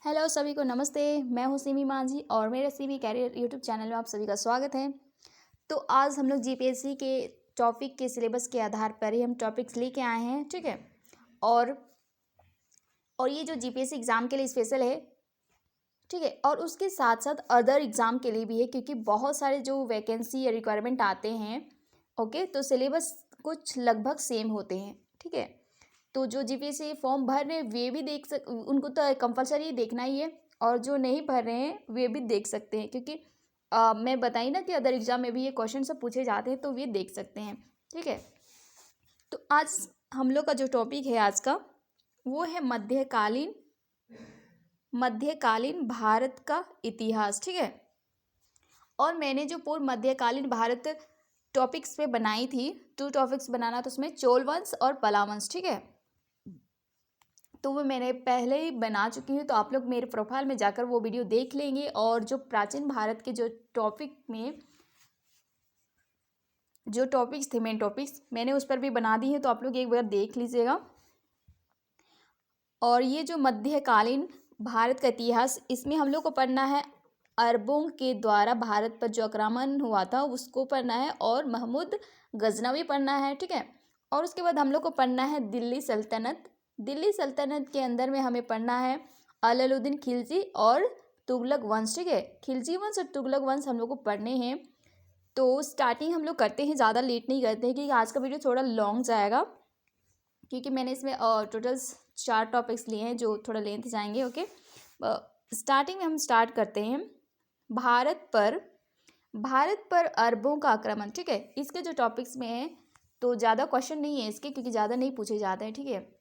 Hello सभी को नमस्ते। मैं हूँ सिमी मांझी और मेरे सीमी कैरियर यूट्यूब चैनल में आप सभी का स्वागत है। तो आज हम लोग जीपीएससी के टॉपिक के सिलेबस के आधार पर ही हम टॉपिक्स लेके आए हैं, ठीक है। और ये जो जीपीएससी एग्ज़ाम के लिए स्पेशल है, ठीक है, और उसके साथ साथ अदर एग्ज़ाम के लिए भी है, क्योंकि बहुत सारे जो वैकेंसी या रिक्वायरमेंट आते हैं, ओके, तो सिलेबस कुछ लगभग सेम होते हैं, ठीक है। तो जो जीपीएससी फॉर्म भर रहे हैं वे भी उनको तो कंपलसरी देखना ही है, और जो नहीं भर रहे हैं वे भी देख सकते हैं, क्योंकि मैं बताई ना कि अदर एग्जाम में भी ये क्वेश्चन सब पूछे जाते हैं, तो वे देख सकते हैं, ठीक है। तो आज हम लोग का जो टॉपिक है आज का वो है मध्यकालीन भारत का इतिहास, ठीक है। और मैंने जो पूर्व मध्यकालीन भारत टॉपिक्स पे बनाई थी, 2 टॉपिक्स बनाना, तो उसमें चोल वंश और पला वंश, ठीक है। तो वो मैंने पहले ही बना चुकी हूँ, तो आप लोग मेरे प्रोफाइल में जाकर वो वीडियो देख लेंगे। और जो प्राचीन भारत के जो टॉपिक में जो टॉपिक्स थे, मेन टॉपिक्स मैंने उस पर भी बना दी है, तो आप लोग एक बार देख लीजिएगा। और ये जो मध्यकालीन भारत का इतिहास, इसमें हम लोग को पढ़ना है अरबों के द्वारा भारत पर जो आक्रमण हुआ था उसको पढ़ना है, और महमूद गजनवी पढ़ना है, ठीक है। और उसके बाद हम लोग को पढ़ना है दिल्ली सल्तनत के अंदर में हमें पढ़ना है अलाउद्दीन खिलजी और तुगलक वंश, ठीक है। खिलजी वंश और तुगलक वंश हम लोग को पढ़ने हैं। तो स्टार्टिंग हम लोग करते हैं, ज़्यादा लेट नहीं करते हैं, क्योंकि आज का वीडियो थोड़ा लॉन्ग जाएगा, क्योंकि मैंने इसमें टोटल 4 टॉपिक्स लिए हैं जो थोड़ा लेंथ जाएंगे, ओके। स्टार्टिंग में हम स्टार्ट करते हैं भारत पर अरबों का आक्रमण, ठीक है। इसके जो टॉपिक्स में है तो ज़्यादा क्वेश्चन नहीं है इसके, क्योंकि ज़्यादा नहीं पूछे जाते हैं, ठीक है।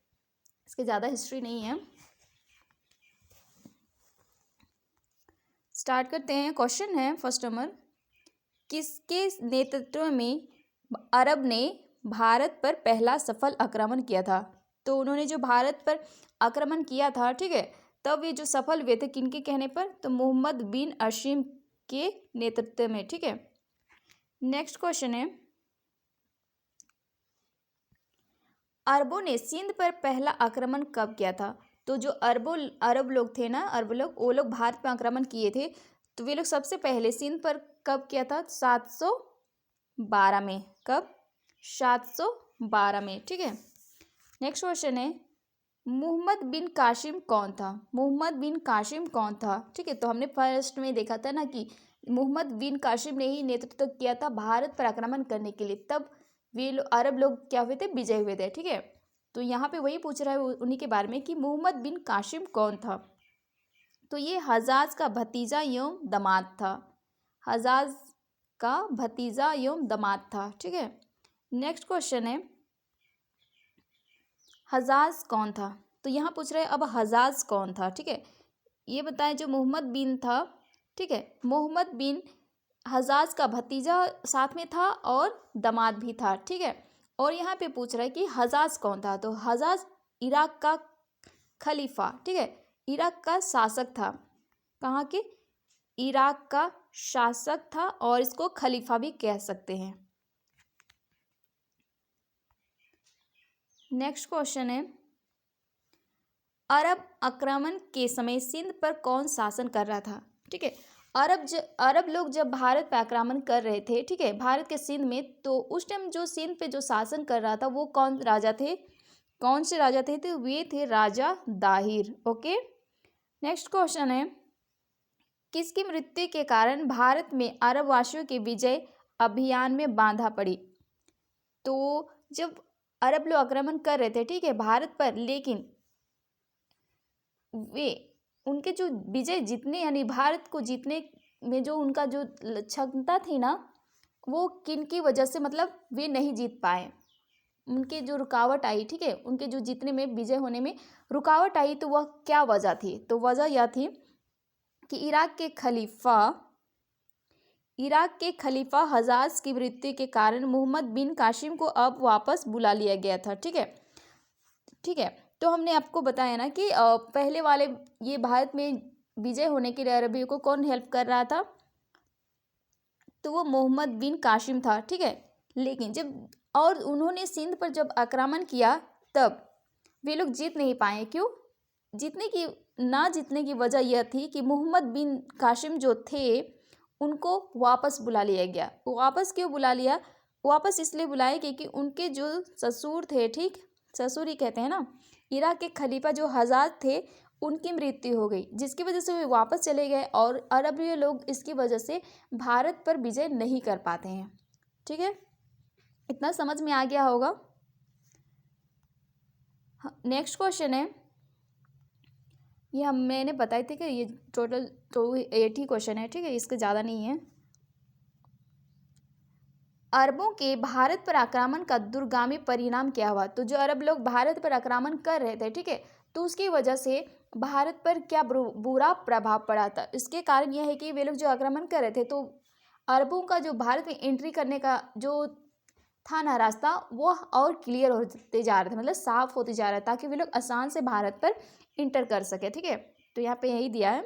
इसके ज़्यादा हिस्ट्री नहीं है। स्टार्ट करते हैं। क्वेश्चन है फर्स्ट नंबर, किसके नेतृत्व में अरब ने भारत पर पहला सफल आक्रमण किया था? तो उन्होंने जो भारत पर आक्रमण किया था, ठीक है, तब ये जो सफल हुए थे किनके कहने पर? तो मोहम्मद बिन अशीम के नेतृत्व में, ठीक है। नेक्स्ट क्वेश्चन है, अरबों ने सिंध पर पहला आक्रमण कब किया था? तो जो अरब लोग थे ना, अरब लोग, वो लोग भारत पर आक्रमण किए थे, तो वे लोग सबसे पहले सिंध पर कब किया था? 712 में। कब? 712 में, ठीक है। नेक्स्ट क्वेश्चन है, मोहम्मद बिन कासिम कौन था? ठीक है। तो हमने फर्स्ट में देखा था ना कि मोहम्मद बिन कासिम ने ही नेतृत्व किया था भारत पर आक्रमण करने के लिए, तब वे अरब लोग क्या हुए थे? विजय हुए थे, ठीक है। तो यहाँ पे वही पूछ रहा है उन्हीं के बारे में कि मोहम्मद बिन कासिम कौन था? तो ये हजाज का भतीजा एवं दामाद था, ठीक है। नेक्स्ट क्वेश्चन है, हजाज कौन था? तो यहाँ पूछ रहे हैं अब हजाज कौन था, ठीक है। ये बताएं, जो मोहम्मद बिन था, ठीक है, मोहम्मद बिन हजाज का भतीजा साथ में था और दामाद भी था, ठीक है। और यहाँ पे पूछ रहा है कि हजाज कौन था? तो हजाज इराक का खलीफा, ठीक है, इराक का शासक था। कहाँ के? इराक का शासक था, और इसको खलीफा भी कह सकते हैं। नेक्स्ट क्वेश्चन है, अरब आक्रमण के समय सिंध पर कौन शासन कर रहा था? ठीक है। अरब लोग जब भारत पर आक्रमण कर रहे थे, ठीक है, भारत के सिंध में, तो उस टाइम जो सिंध पे जो शासन कर रहा था वो कौन से राजा थे? तो वे थे राजा दाहिर, ओके। नेक्स्ट क्वेश्चन है, किसकी मृत्यु के कारण भारत में अरब वासियों के विजय अभियान में बाधा पड़ी? तो जब अरब लोग आक्रमण कर रहे थे, ठीक है, भारत पर, लेकिन वे उनके जो विजय जीतने यानी भारत को जीतने में जो उनका जो क्षमता थी ना, वो किन की वजह से, मतलब वे नहीं जीत पाए, उनके जो रुकावट आई, ठीक है, उनके जो जीतने में, विजय होने में रुकावट आई, तो वह क्या वजह थी? तो वजह यह थी कि इराक के खलीफा हजाज की मृत्यु के कारण मोहम्मद बिन कासिम को अब वापस बुला लिया गया था, ठीक है, ठीक है। तो हमने आपको बताया ना कि पहले वाले ये भारत में विजय होने के लिए अरबियों को कौन हेल्प कर रहा था? तो वो मोहम्मद बिन कासिम था, ठीक है। लेकिन जब और उन्होंने सिंध पर जब आक्रमण किया, तब वे लोग जीत नहीं पाए। क्यों? जीतने की ना जीतने की वजह यह थी कि मोहम्मद बिन कासिम जो थे उनको वापस बुला लिया गया। वापस क्यों बुला लिया? वापस इसलिए बुलाए क्योंकि उनके जो ससुर थे, ठीक, ससुर ही कहते हैं ना, इराक के खलीफा जो हजाज थे उनकी मृत्यु हो गई, जिसकी वजह से वे वापस चले गए और अरबी लोग इसकी वजह से भारत पर विजय नहीं कर पाते हैं। ठीक है, इतना समझ में आ गया होगा। नेक्स्ट क्वेश्चन है, ये हम मैंने बताए थे कि ये टोटल तो 8 ही क्वेश्चन है, ठीक है, इसके ज़्यादा नहीं है। अरबों के भारत पर आक्रमण का दूरगामी परिणाम क्या हुआ? तो जो अरब लोग भारत पर आक्रमण कर रहे थे, ठीक है, तो उसकी वजह से भारत पर क्या बुरा प्रभाव पड़ा था? इसके कारण यह है कि वे लोग जो आक्रमण कर रहे थे तो अरबों का जो भारत में एंट्री करने का जो था ना रास्ता, वो और क्लियर होते जा रहे थे, मतलब साफ होते जा रहा है, ताकि वे लोग आसान से भारत पर इंटर कर सके। ठीक है, तो यहाँ पे यही दिया है,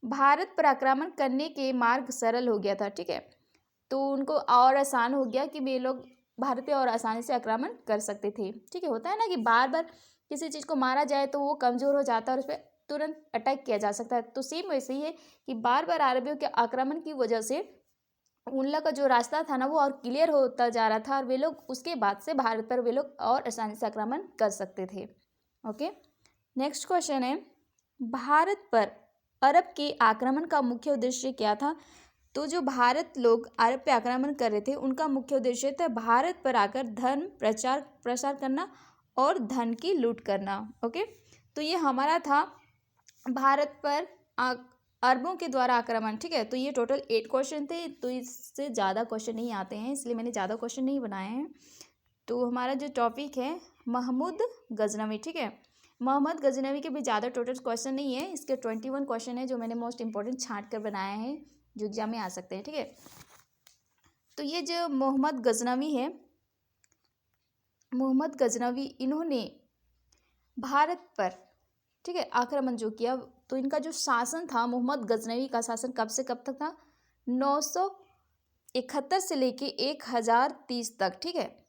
भारत पर आक्रमण करने के मार्ग सरल हो गया था। ठीक है, तो उनको और आसान हो गया कि वे लोग भारत पे और आसानी से आक्रमण कर सकते थे। ठीक है, होता है ना कि बार बार किसी चीज़ को मारा जाए तो वो कमज़ोर हो जाता है और उस पर तुरंत अटैक किया जा सकता है। तो सेम वैसे ही है कि बार बार अरबियों के आक्रमण की वजह से उन लोग का जो रास्ता था ना वो और क्लियर होता जा रहा था और वे लोग उसके बाद से भारत पर वे लोग और आसानी से आक्रमण कर सकते थे। ओके, नेक्स्ट क्वेश्चन है, भारत पर अरब के आक्रमण का मुख्य उद्देश्य क्या था? तो जो भारत लोग अरब पे आक्रमण कर रहे थे उनका मुख्य उद्देश्य था भारत पर आकर धर्म प्रसार करना और धन की लूट करना। ओके, तो ये हमारा था भारत पर अरबों के द्वारा आक्रमण। ठीक है, तो ये टोटल 8 क्वेश्चन थे, तो इससे ज़्यादा क्वेश्चन नहीं आते हैं, इसलिए मैंने ज़्यादा क्वेश्चन नहीं बनाए हैं। तो हमारा जो टॉपिक है महमूद गजनवी। ठीक है, मोहम्मद गजनवी के भी ज़्यादा टोटल क्वेश्चन नहीं है, इसके 21 क्वेश्चन है जो मैंने मोस्ट इंपॉर्टेंट छांट कर बनाए हैं जो एग्जाम में आ सकते हैं। ठीक है, तो ये जो मोहम्मद गजनवी है, मोहम्मद गजनवी, इन्होंने भारत पर, ठीक है, आक्रमण जो किया, तो इनका जो शासन था, मोहम्मद गजनवी का शासन कब से कब तक था? 971 से लेके 1030 तक। ठीक है,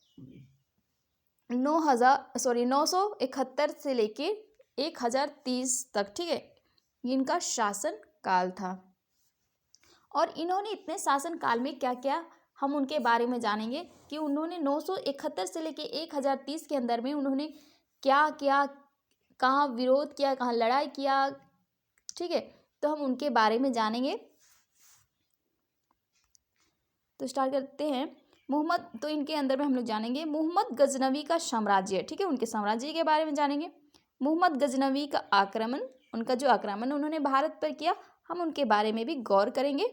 971 से लेके 1030 तक। ठीक है, इनका शासन काल था और इन्होंने इतने शासन काल में क्या किया हम उनके बारे में जानेंगे कि उन्होंने 971 से लेके 1030 के अंदर में उन्होंने क्या किया, कहाँ विरोध किया, कहाँ लड़ाई किया। ठीक है, तो हम उनके बारे में जानेंगे। तो स्टार्ट करते हैं। मोहम्मद, तो इनके अंदर में हम लोग जानेंगे मोहम्मद गजनवी का साम्राज्य। ठीक है, उनके साम्राज्य के बारे में जानेंगे। मोहम्मद गजनवी का आक्रमण, उनका जो आक्रमण उन्होंने भारत पर किया, हम उनके बारे में भी गौर करेंगे।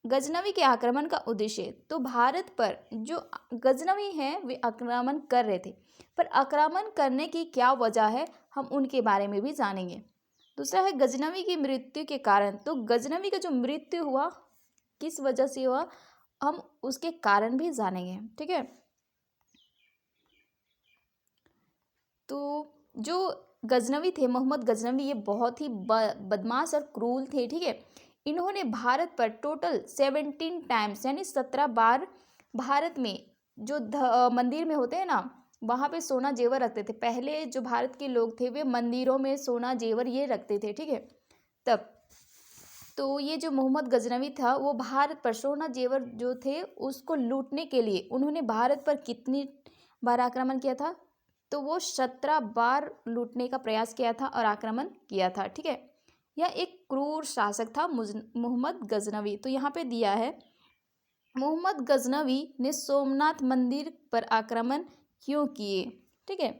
गजनवी के आक्रमण का उद्देश्य, तो भारत पर जो गजनवी हैं वे आक्रमण कर रहे थे, पर आक्रमण करने की क्या वजह है हम उनके बारे में भी जानेंगे। दूसरा है गजनवी की मृत्यु के कारण, तो गजनवी का जो मृत्यु हुआ किस वजह से हुआ हम उसके कारण भी जानेंगे। ठीक है, तो जो गजनवी थे, मोहम्मद गजनवी, ये बहुत ही बदमाश और क्रूर थे। ठीक है, इन्होंने भारत पर टोटल 17 टाइम्स यानी 17 बार भारत में जो मंदिर में होते हैं ना वहाँ पे सोना जेवर रखते थे। पहले जो भारत के लोग थे वे मंदिरों में सोना जेवर ये रखते थे। ठीक है, तब तो ये जो मोहम्मद गजनवी था वो भारत पर सोना जेवर जो थे उसको लूटने के लिए उन्होंने भारत पर कितनी बार आक्रमण किया था? तो वो 17 बार लूटने का प्रयास किया था और आक्रमण किया था। ठीक है, यह एक क्रूर शासक था मोहम्मद गजनवी। तो यहाँ पे दिया है मोहम्मद गजनवी ने सोमनाथ मंदिर पर आक्रमण क्यों किए। ठीक है,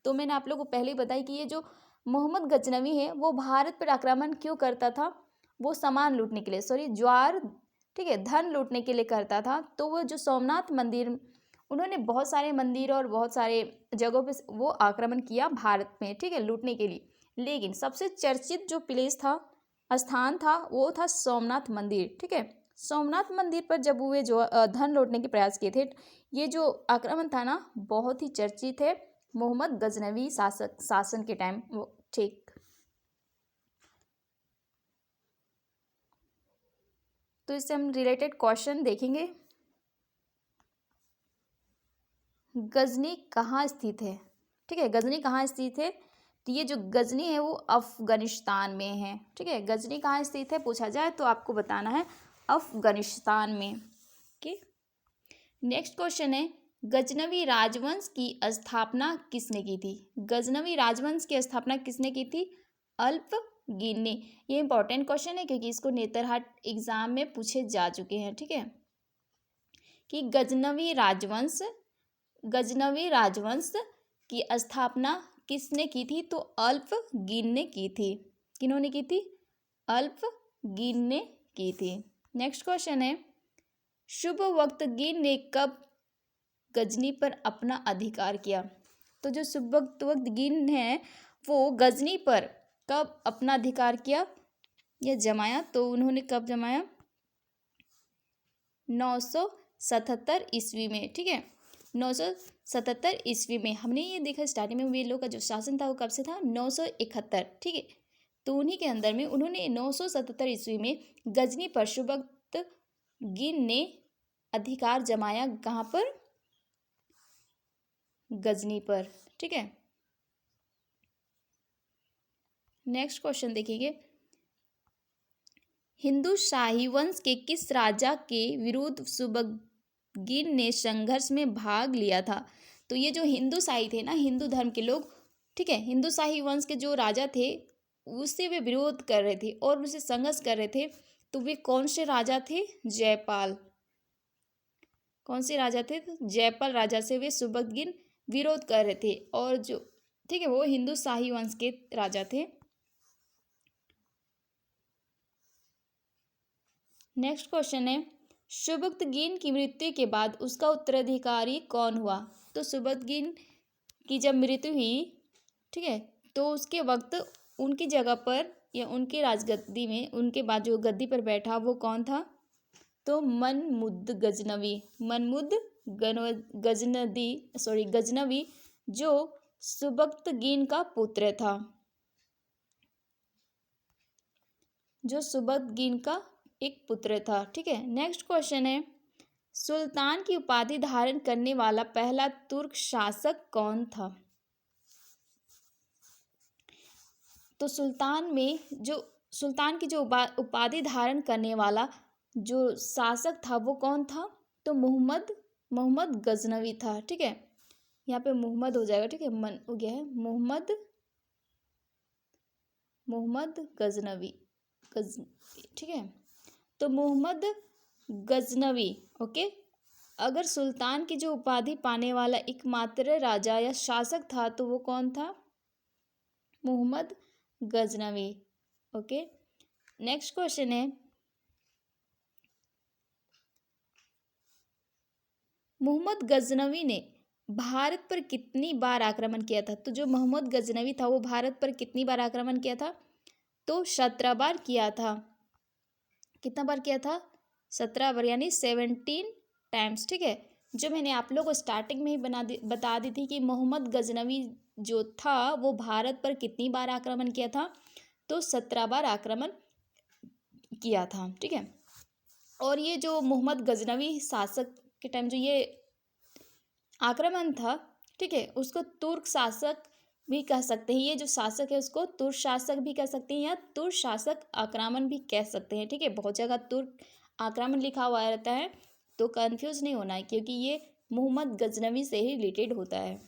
तो मैंने आप लोगों को पहले ही बताया कि ये जो मोहम्मद गजनवी है वो भारत पर आक्रमण क्यों करता था? वो सामान लूटने के लिए, सॉरी ज्वार, ठीक है, धन लूटने के लिए करता था। तो वो जो सोमनाथ मंदिर, उन्होंने बहुत सारे मंदिर और बहुत सारे जगहों पे वो आक्रमण किया भारत में, ठीक है, लूटने के लिए। लेकिन सबसे चर्चित जो प्लेस था, स्थान था, वो था सोमनाथ मंदिर। ठीक है, सोमनाथ मंदिर पर जब हुए जो धन लूटने के प्रयास किए थे, ये जो आक्रमण था ना बहुत ही चर्चित है मोहम्मद गजनवी शासन के टाइम वो। ठीक, तो इससे हम रिलेटेड क्वेश्चन देखेंगे। गजनी कहाँ स्थित है? ठीक है, गजनी कहाँ स्थित है? तो ये जो गजनी है वो अफगानिस्तान में है, ठीक है। गजनी कहाँ स्थित है पूछा जाए तो आपको बताना है अफगानिस्तान में। ओके, नेक्स्ट क्वेश्चन है गजनवी राजवंश की स्थापना किसने की थी? गजनवी राजवंश की स्थापना किसने की थी? अल्पगीन ने। ये इंपॉर्टेंट क्वेश्चन है क्योंकि इसको नेतरहाट एग्जाम में पूछे जा चुके हैं, ठीक है। कि गजनवी राजवंश की स्थापना किसने की थी? तो अल्पगीन ने की थी। किन्होंने की थी? अल्पगीन ने की थी। नेक्स्ट क्वेश्चन है सुबवक्तगीन ने कब गजनी पर अपना अधिकार किया? तो जो सुबवक्तगीन है वो गजनी पर कब अपना अधिकार किया या जमाया? तो उन्होंने कब जमाया? 977 ईस्वी में, ठीक है। 977 ईस्वी में। हमने ये देखा स्टार्टिंग में ये लोग का जो शासन था वो कब से था? 971, ठीक है। तो उन्हीं के अंदर में उन्होंने 977 ईस्वी में गजनी पर सुबवक्तगीन ने अधिकार जमाया। कहाँ पर? गजनी पर, ठीक है। नेक्स्ट क्वेश्चन देखेंगे हिंदू शाही वंश के किस राजा के विरुद्ध सुबवक्तगीन ने संघर्ष में भाग लिया था? तो ये जो हिंदू शाही थे ना, हिंदू धर्म के लोग, ठीक है, हिंदू शाही वंश के जो राजा थे उससे वे विरोध कर रहे थे और उनसे संघर्ष कर रहे थे। तो वे कौन से राजा थे? जयपाल। कौन से राजा थे? जयपाल राजा से वे सुबवक्तगीन विरोध कर रहे थे और जो, ठीक है, वो हिंदू शाही वंश के राजा थे। नेक्स्ट क्वेश्चन है सुबवक्तगीन की मृत्यु के बाद उसका उत्तराधिकारी कौन हुआ? तो सुबवक्तगीन की जब मृत्यु हुई, ठीक है, तो उसके वक्त उनकी जगह पर या उनके राजगद्दी में उनके बाद जो गद्दी पर बैठा वो कौन था? तो गजनवी जो सुबवक्तगीन का पुत्र था, जो सुबवक्तगीन का एक पुत्र था, ठीक है। नेक्स्ट क्वेश्चन है सुल्तान की उपाधि धारण करने वाला पहला तुर्क शासक कौन था? तो सुल्तान की जो उपाधि धारण करने वाला जो शासक था वो कौन था? तो मोहम्मद गजनवी था, ठीक है। यहाँ पे मोहम्मद हो जाएगा, ठीक है, मन हो गया है, मोहम्मद गजनवी, ठीक है। तो मोहम्मद गजनवी, ओके। अगर सुल्तान की जो उपाधि पाने वाला एकमात्र राजा या शासक था तो वो कौन था? Mohammad Ghaznavi, okay. Next question है मोहम्मद गजनवी ने भारत पर कितनी बार आक्रमण किया था? तो जो मोहम्मद गजनवी था वो भारत पर कितनी बार आक्रमण किया था? तो 17 बार किया था। कितना बार किया था? 17 बार, यानी 17 टाइम्स, ठीक है। जो मैंने आप लोगों को स्टार्टिंग में ही बता दी थी कि मोहम्मद गजनवी जो था वो भारत पर कितनी बार आक्रमण किया था? तो 17 बार आक्रमण किया था, ठीक है। और ये जो मोहम्मद गजनवी शासक के टाइम जो ये आक्रमण था, ठीक है, उसको तुर्क शासक भी कह सकते हैं। ये जो शासक है उसको तुर्क शासक भी कह सकते हैं या तुर्क शासक आक्रमण भी कह सकते हैं, ठीक है। बहुत जगह तुर्क आक्रमण लिखा हुआ रहता है तो कंफ्यूज नहीं होना है क्योंकि ये मोहम्मद गजनवी से ही रिलेटेड होता है।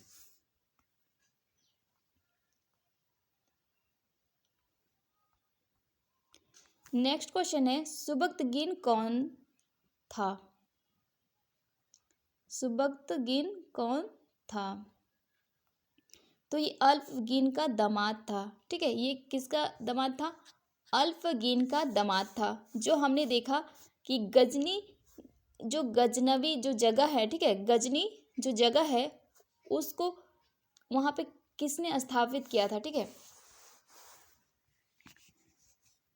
नेक्स्ट क्वेश्चन है सुबवक्तगीन कौन था? सुबवक्तगीन कौन था? तो ये अल्पगीन का दामाद था, ठीक है। ये किसका दामाद था? अल्पगीन का दामाद था। जो हमने देखा कि गजनवी जो जगह है, ठीक है, गजनी जो जगह है उसको वहाँ पे किसने स्थापित किया था, ठीक है।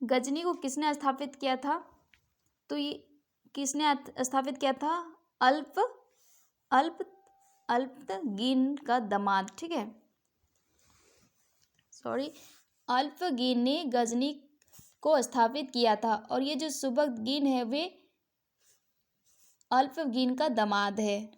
गजनी को किसने स्थापित किया था? तो ये किसने स्थापित किया था? अल्पगीन का दामाद, ठीक है। अल्पगीन ने गजनी को स्थापित किया था और ये जो सुबवक्तगीन है वे अल्पगीन का दामाद है।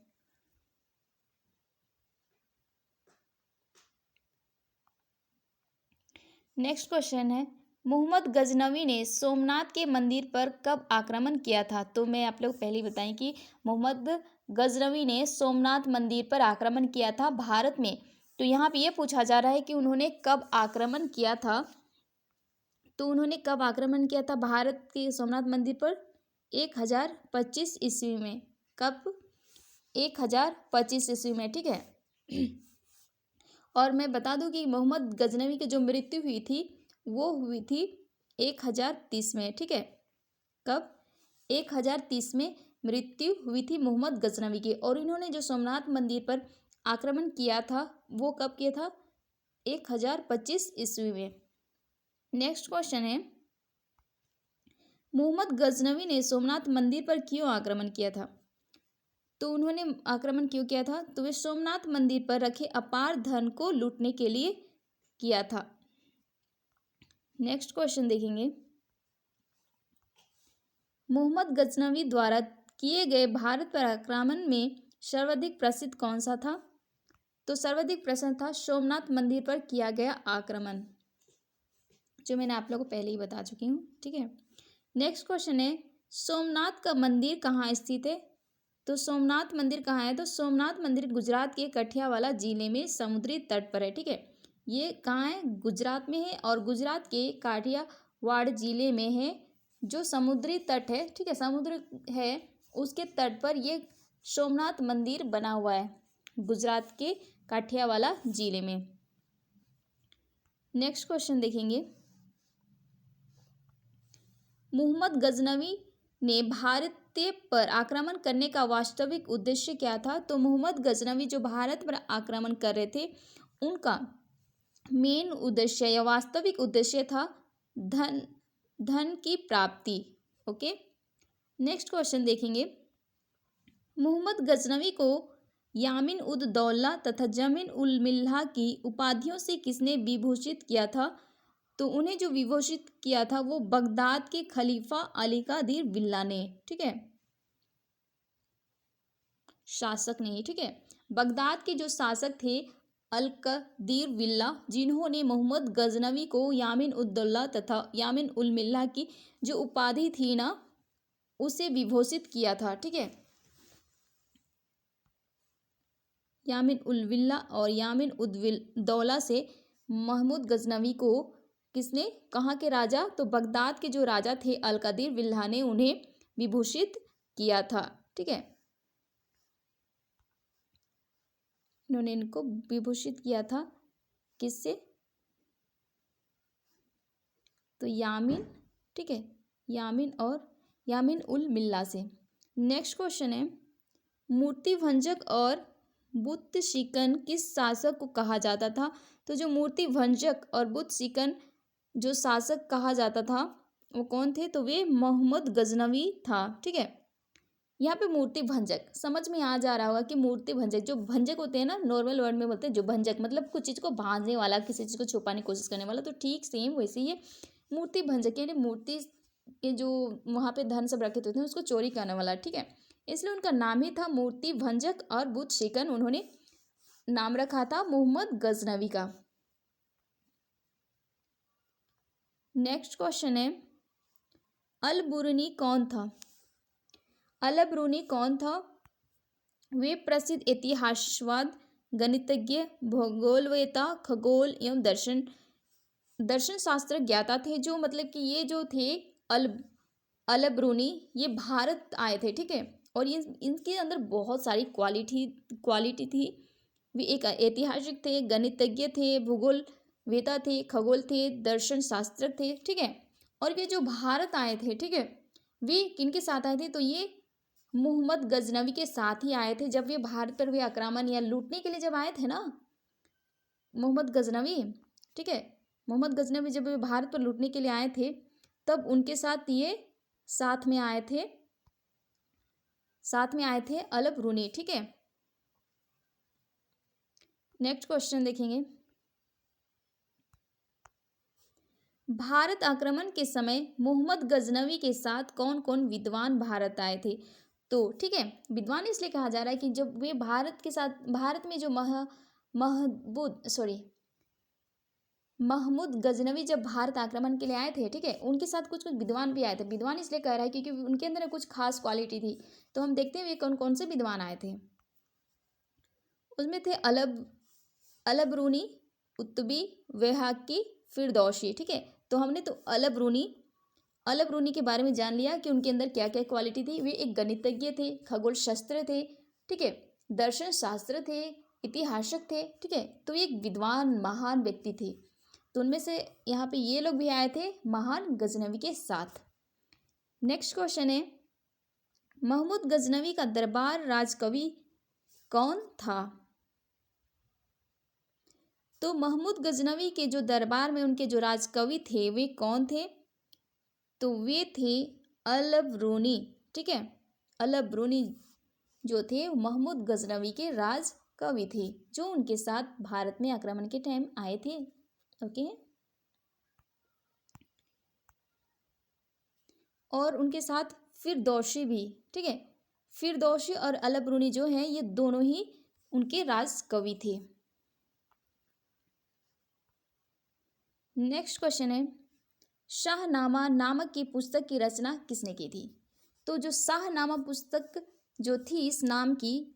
नेक्स्ट क्वेश्चन है, मोहम्मद गजनवी ने सोमनाथ के मंदिर पर कब आक्रमण किया था? तो मैं आप लोग पहले ही बताएं कि मोहम्मद गजनवी ने सोमनाथ मंदिर पर आक्रमण किया था भारत में। तो यहाँ पे ये पूछा जा रहा है कि उन्होंने कब आक्रमण किया था। तो उन्होंने कब आक्रमण किया था भारत के सोमनाथ मंदिर पर? 1025 ईस्वी में। कब? 1025 ईस्वी में, ठीक है। और मैं बता दूं कि मोहम्मद गजनवी की जो मृत्यु हुई थी वो हुई थी 1030 में, ठीक है। कब? 1030 में मृत्यु हुई थी मोहम्मद गजनवी की। और इन्होंने जो सोमनाथ मंदिर पर आक्रमण किया था वो कब किया था? 1025 ईस्वी में। नेक्स्ट क्वेश्चन है, मोहम्मद गजनवी ने सोमनाथ मंदिर पर क्यों आक्रमण किया था? तो उन्होंने आक्रमण क्यों किया था? तो वे सोमनाथ मंदिर पर रखे अपार धन को लूटने के लिए किया था। नेक्स्ट क्वेश्चन देखेंगे, मोहम्मद गजनवी द्वारा किए गए भारत पर आक्रमण में सर्वाधिक प्रसिद्ध कौन सा था? तो सर्वाधिक प्रसिद्ध था सोमनाथ मंदिर पर किया गया आक्रमण, जो मैंने आप लोगों को पहले ही बता चुकी हूँ, ठीक है। नेक्स्ट क्वेश्चन है, सोमनाथ का मंदिर कहाँ स्थित है? तो सोमनाथ मंदिर कहाँ है? तो सोमनाथ मंदिर गुजरात के कठियावाला जिले में समुद्री तट पर है, ठीक है। ये कहाँ है? गुजरात में है, और गुजरात के काठियावाड़ जिले में है, जो समुद्री तट है, ठीक है, समुद्र है उसके तट पर ये सोमनाथ मंदिर बना हुआ है, गुजरात के काठियावाला जिले में। नेक्स्ट क्वेश्चन देखेंगे, मोहम्मद गजनवी ने भारतीय पर आक्रमण करने का वास्तविक उद्देश्य क्या था? तो मोहम्मद गजनवी जो भारत पर आक्रमण कर रहे थे उनका मेन उद्देश्य या वास्तविक उद्देश्य था धन की प्राप्ति। ओके। नेक्स्ट क्वेश्चन देखेंगे, मोहम्मद गजनवी को यामिन उद दौला तथा जमीन उल मिल्हा की उपाधियों से किसने विभूषित किया था? तो उन्हें जो विभूषित किया था वो बगदाद के खलीफा अली कादिर बिल्ला ने, ठीक है, शासक नहीं, ठीक है। बगदाद के जो शासक थे अल कादिर बिल्ला, जिन्होंने मोहम्मद गजनवी को यामिन उद दौला तथा यामिन उल मिल्हा की जो उपाधि थी ना उसे विभूषित किया था, ठीक है। यामिन उल विल्ला और यामिन उद दौला से महमूद गजनवी को किसने, कहाँ के राजा? तो बगदाद के जो राजा थे अल कादिर बिल्ला ने उन्हें विभूषित किया था, ठीक है। इन्होंने इनको विभूषित किया था किससे? तो यामिन, ठीक है, यामिन और यामिन उल मिल्ला से। नेक्स्ट क्वेश्चन है, मूर्ति भंजक और बुत शिकन किस शासक को कहा जाता था? तो जो मूर्ति भंजक और बुत शिकन जो शासक कहा जाता था वो कौन थे? तो वे मोहम्मद गजनवी था, ठीक है। यहाँ पे मूर्ति भंजक समझ में आ जा रहा होगा कि मूर्ति भंजक, जो भंजक होते हैं ना नॉर्मल वर्ड में बोलते हैं जो भंजक मतलब कुछ चीज़ को भांजने वाला, किसी चीज़ को छुपाने की कोशिश करने वाला, तो ठीक सेम वैसे ही है मूर्ति भंजक, यानी मूर्ति के जो वहाँ पे धन सब रखे होते हैं उसको चोरी करने वाला, ठीक है। इसलिए उनका नाम ही था मूर्ति भंजक और बुत शिकन, उन्होंने नाम रखा था मोहम्मद गजनवी का। नेक्स्ट क्वेश्चन है, अल बुरनी कौन था? अल बुरनी कौन था? वे प्रसिद्ध इतिहासवाद, गणितज्ञ, भूगोलवेता, खगोल एवं दर्शन शास्त्र ज्ञाता थे, जो मतलब कि ये जो थे अल बुरनी ये भारत आए थे, ठीक है। और ये इनके अंदर बहुत सारी क्वालिटी थी। वे एक ऐतिहासिक थे, गणितज्ञ थे, भूगोलवेता थे, खगोल थे, दर्शन शास्त्रज्ञ थे, ठीक है। और वे जो भारत आए थे, ठीक है, वे किनके साथ आए थे? तो ये मोहम्मद गजनवी के साथ ही आए थे। जब वे भारत पर हुए आक्रमण या लूटने के लिए जब आए थे ना मोहम्मद गजनवी, ठीक है, मोहम्मद गजनवी जब वे भारत पर लूटने के लिए आए थे तब उनके साथ ये साथ में आए थे अल बुरनी, ठीक है। नेक्स्ट क्वेश्चन देखेंगे, भारत आक्रमण के समय मोहम्मद गजनवी के साथ कौन कौन विद्वान भारत आए थे? तो ठीक है, विद्वान इसलिए कहा जा रहा है कि जब वे भारत के साथ, भारत में जो महमूद गजनवी जब भारत आक्रमण के लिए आए थे, ठीक है, उनके साथ कुछ कुछ विद्वान भी आए थे। विद्वान इसलिए कह रहा है क्योंकि उनके अंदर कुछ खास क्वालिटी थी। तो हम देखते हैं वे कौन कौन से विद्वान आए थे। उसमें थे अलबरूनी, उत्तबी, वेहाकी, फिरदौसी, ठीक है। तो हमने तो अलबरूनी के बारे में जान लिया कि उनके अंदर क्या क्या क्वालिटी थी। वे एक गणितज्ञ थे, खगोल शास्त्र थे, ठीक है, दर्शन शास्त्र थे, इतिहासक थे, ठीक है। तो ये एक विद्वान महान व्यक्ति थे। तो उनमें से यहाँ पे ये लोग भी आए थे महान गजनवी के साथ। नेक्स्ट क्वेश्चन है, महमूद गजनवी का दरबार राजकवि कौन था? तो महमूद गजनवी के जो दरबार में उनके जो राजकवि थे वे कौन थे? तो वे थे अलबरूनी, ठीक है। अलबरूनी जो थे महमूद गजनवी के राजकवि थे, जो उनके साथ भारत में आक्रमण के टाइम आए थे। ओके, और उनके साथ फिरदौसी भी, ठीक है। फिरदौसी और अलबरूनी जो हैं ये दोनों ही उनके राजकवि थे। नेक्स्ट क्वेश्चन है, शाहनामा नामक की पुस्तक की रचना किसने की थी? तो जो शाहनामा पुस्तक जो थी इस नाम की,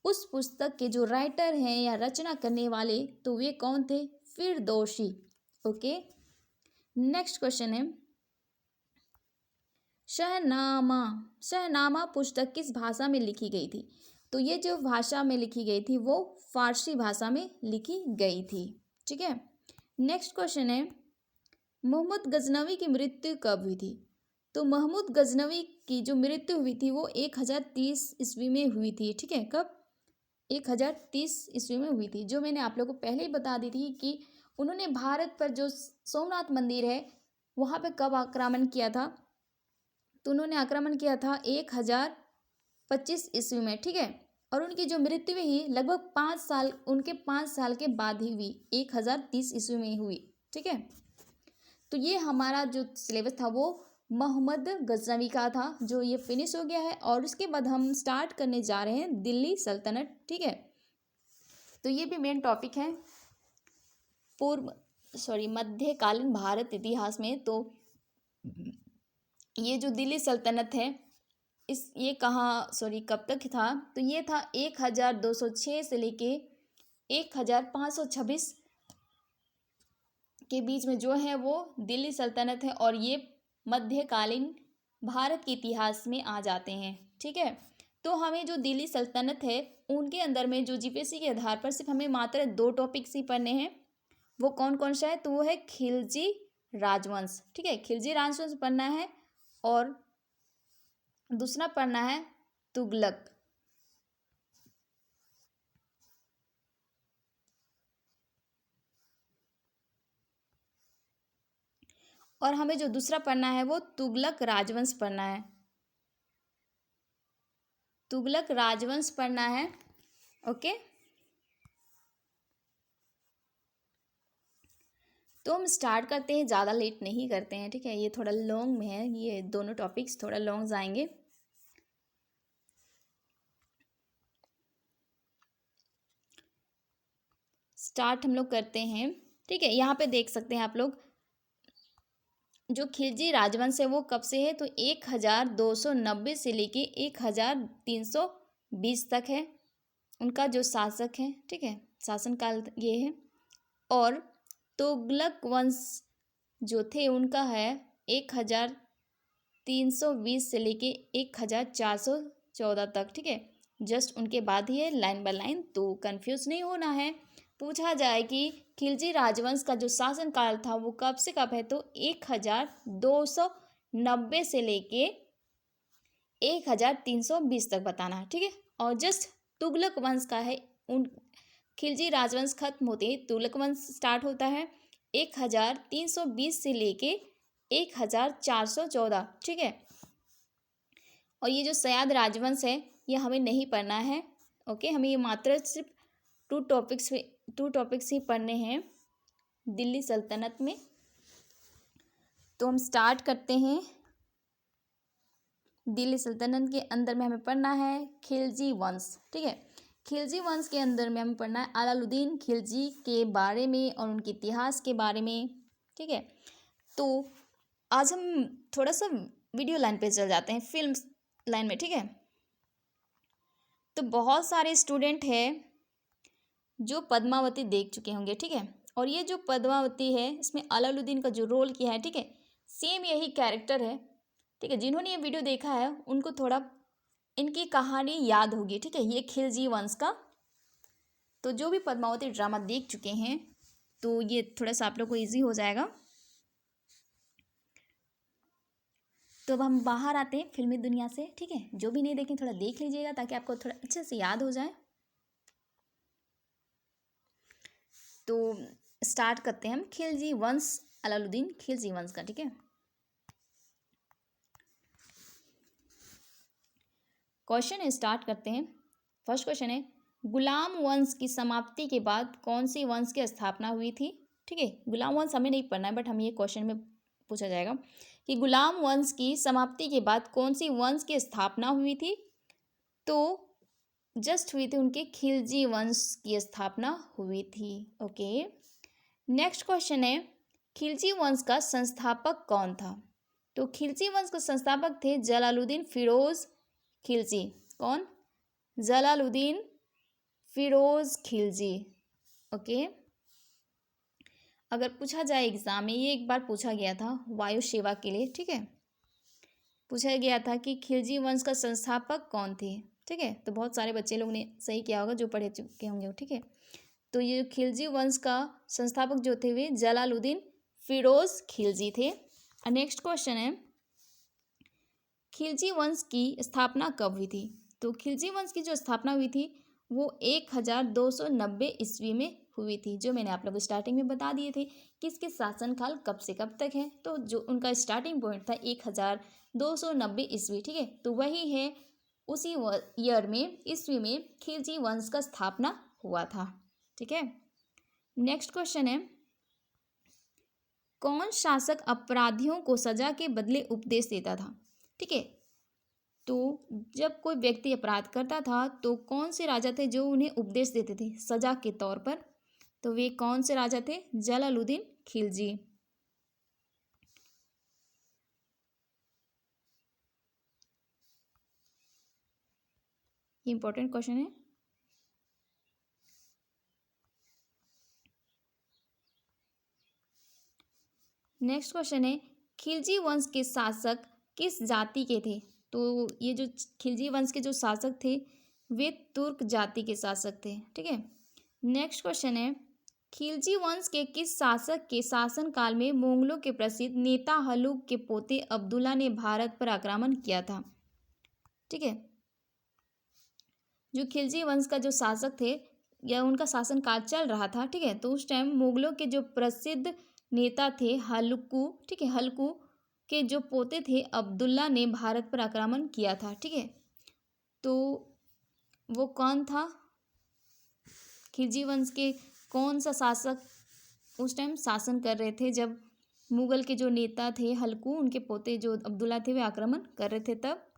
उस पुस्तक के जो राइटर हैं या रचना करने वाले, तो वे कौन थे? फिरदौसी। ओके, नेक्स्ट क्वेश्चन है, शहनामा पुस्तक किस भाषा में लिखी गई थी? तो ये जो भाषा में लिखी गई थी वो फारसी भाषा में लिखी गई थी, ठीक है। नेक्स्ट क्वेश्चन है, महमूद गजनवी की मृत्यु कब हुई थी? तो महमूद गजनवी की जो मृत्यु हुई थी वो 1030 ईस्वी में हुई थी, ठीक है। कब? 1030 ईस्वी में हुई थी, जो मैंने आप लोगों को पहले ही बता दी थी कि उन्होंने भारत पर जो सोमनाथ मंदिर है वहाँ पे कब आक्रमण किया था? तो उन्होंने आक्रमण किया था 1025 ईस्वी में, ठीक है। और उनकी जो मृत्यु हुई लगभग 5 साल, उनके 5 साल के बाद ही हुई, 1030 ईस्वी में हुई, ठीक है। तो ये हमारा जो सिलेबस था वो मोहम्मद गजनवी का था, जो ये फिनिश हो गया है। और उसके बाद हम स्टार्ट करने जा रहे हैं दिल्ली सल्तनत, ठीक है। तो ये भी मेन टॉपिक है मध्यकालीन भारत इतिहास में। तो ये जो दिल्ली सल्तनत है ये कब तक था? तो ये था 1206 से लेके 1526 के बीच में जो है वो दिल्ली सल्तनत है। और ये मध्यकालीन भारत के इतिहास में आ जाते हैं, ठीक है। तो हमें जो दिल्ली सल्तनत है उनके अंदर में जो जीपीएससी के आधार पर सिर्फ हमें मात्र 2 टॉपिक्स ही पढ़ने हैं। वो कौन कौन सा है? तो वो है खिलजी राजवंश, ठीक है। खिलजी राजवंश पढ़ना है और दूसरा पढ़ना है तुगलक। और हमें जो दूसरा पढ़ना है वो तुगलक राजवंश पढ़ना है। तुगलक राजवंश पढ़ना है, ओके। तो हम स्टार्ट करते हैं, ज़्यादा लेट नहीं करते हैं, ठीक है। ये थोड़ा लॉन्ग में है, ये दोनों टॉपिक्स थोड़ा लॉन्ग जाएंगे। स्टार्ट हम लोग करते हैं, ठीक है। यहाँ पे देख सकते हैं आप लोग, जो खिलजी राजवंश है वो कब से है? तो 1290 से लेके 1320 तक है उनका जो शासक है, ठीक है। शासनकाल ये है। और तुगलक वंश जो थे उनका है 1320 से लेके 1414 तक, ठीक है। जस्ट उनके बाद ही है, लाइन बाय लाइन, तो कंफ्यूज नहीं होना है। पूछा जाए कि खिलजी राजवंश का जो शासनकाल था वो कब से कब है? तो 1290 से लेके 1320 तक बताना है, ठीक है। और जस्ट तुगलक वंश का है, उन खिलजी राजवंश खत्म होते ही तुगलक वंश स्टार्ट होता है 1320 से लेके 1414, ठीक है। और ये जो सयाद राजवंश है ये हमें नहीं पढ़ना है, ओके। हमें ये मात्र सिर्फ 2 टॉपिक्स ही पढ़ने हैं दिल्ली सल्तनत में। तो हम स्टार्ट करते हैं। दिल्ली सल्तनत के अंदर में हमें पढ़ना है खिलजी वंश, ठीक है। खिलजी वंश के अंदर में हमें पढ़ना है अलाउद्दीन खिलजी के बारे में और उनके इतिहास के बारे में। ठीक है, तो आज हम थोड़ा सा वीडियो लाइन पे चल जाते हैं, फिल्म लाइन में। ठीक है, तो बहुत सारे स्टूडेंट हैं जो पद्मावती देख चुके होंगे। ठीक है, और ये जो पद्मावती है इसमें अलाउद्दीन का जो रोल किया है, ठीक है, सेम यही कैरेक्टर है। ठीक है, जिन्होंने ये वीडियो देखा है उनको थोड़ा इनकी कहानी याद होगी। ठीक है, ये खिलजी वंश का, तो जो भी पद्मावती ड्रामा देख चुके हैं तो ये थोड़ा सा आप लोग को ईजी हो जाएगा। तो अब हम बाहर आते हैं फिल्मी दुनिया से। ठीक है, जो भी नहीं देखें थोड़ा देख लीजिएगा ताकि आपको थोड़ा अच्छे से याद हो जाए। तो स्टार्ट करते हैं हम खिलजी वंश, अलाउद्दीन खिलजी वंश का। ठीक है, क्वेश्चन स्टार्ट करते हैं। फर्स्ट क्वेश्चन है, गुलाम वंश की समाप्ति के बाद कौन सी वंश की स्थापना हुई थी। ठीक है, गुलाम वंश हमें नहीं पढ़ना है, बट हम ये क्वेश्चन में पूछा जाएगा कि गुलाम वंश की समाप्ति के बाद कौन सी वंश की स्थापना हुई थी। तो जस्ट हुई थी उनके खिलजी वंश की स्थापना हुई थी। ओके, नेक्स्ट क्वेश्चन है, खिलजी वंश का संस्थापक कौन था। तो खिलजी वंश के संस्थापक थे जलालुद्दीन फिरोज खिलजी। कौन? जलालुद्दीन फिरोज खिलजी। ओके, अगर पूछा जाए एग्जाम में, ये एक बार पूछा गया था वायु सेवा के लिए। ठीक है, पूछा गया था कि खिलजी वंश का संस्थापक कौन थे। ठीक है, तो बहुत सारे बच्चे लोग ने सही किया होगा जो पढ़े चुके होंगे। ठीक है, तो ये खिलजी वंश का संस्थापक जो थे वे जलालुद्दीन फिरोज खिलजी थे। नेक्स्ट क्वेश्चन है, खिलजी वंश की स्थापना कब हुई थी। तो खिलजी वंश की जो स्थापना हुई थी वो 1290 ईस्वी में हुई थी, जो मैंने आप लोग को स्टार्टिंग में बता दिए थे कि इसके शासनकाल कब से कब तक है। तो जो उनका स्टार्टिंग पॉइंट था 1290 ईस्वी। ठीक है, तो वही है, उसी ईयर में, ईस्वी में खिलजी वंश का स्थापना हुआ था। ठीक है, नेक्स्ट क्वेश्चन है, कौन शासक अपराधियों को सजा के बदले उपदेश देता था। ठीक है, तो जब कोई व्यक्ति अपराध करता था तो कौन से राजा थे जो उन्हें उपदेश देते थे सजा के तौर पर। तो वे कौन से राजा थे? जलालुद्दीन खिलजी। ये इंपॉर्टेंट क्वेश्चन है। नेक्स्ट क्वेश्चन है, खिलजी वंश के शासक किस जाति के थे। तो ये जो खिलजी वंश के जो शासक थे वे तुर्क जाति के शासक थे। ठीक है, नेक्स्ट क्वेश्चन है, खिलजी वंश के किस शासक के शासनकाल में मुगलों के प्रसिद्ध नेता हल्लुक के पोते अब्दुल्ला ने भारत पर आक्रमण किया था। ठीक है, जो खिलजी वंश का जो शासक थे या उनका शासनकाल चल रहा था, ठीक है, तो उस टाइम मुगलों के जो प्रसिद्ध नेता थे हल्कू, ठीक है, हल्कू के जो पोते थे अब्दुल्ला ने भारत पर आक्रमण किया था। ठीक है, तो वो कौन था? खिलजी वंश के कौन सा शासक उस टाइम शासन कर रहे थे जब मुगल के जो नेता थे हल्कू, उनके पोते जो अब्दुल्ला थे वे आक्रमण कर रहे थे? तब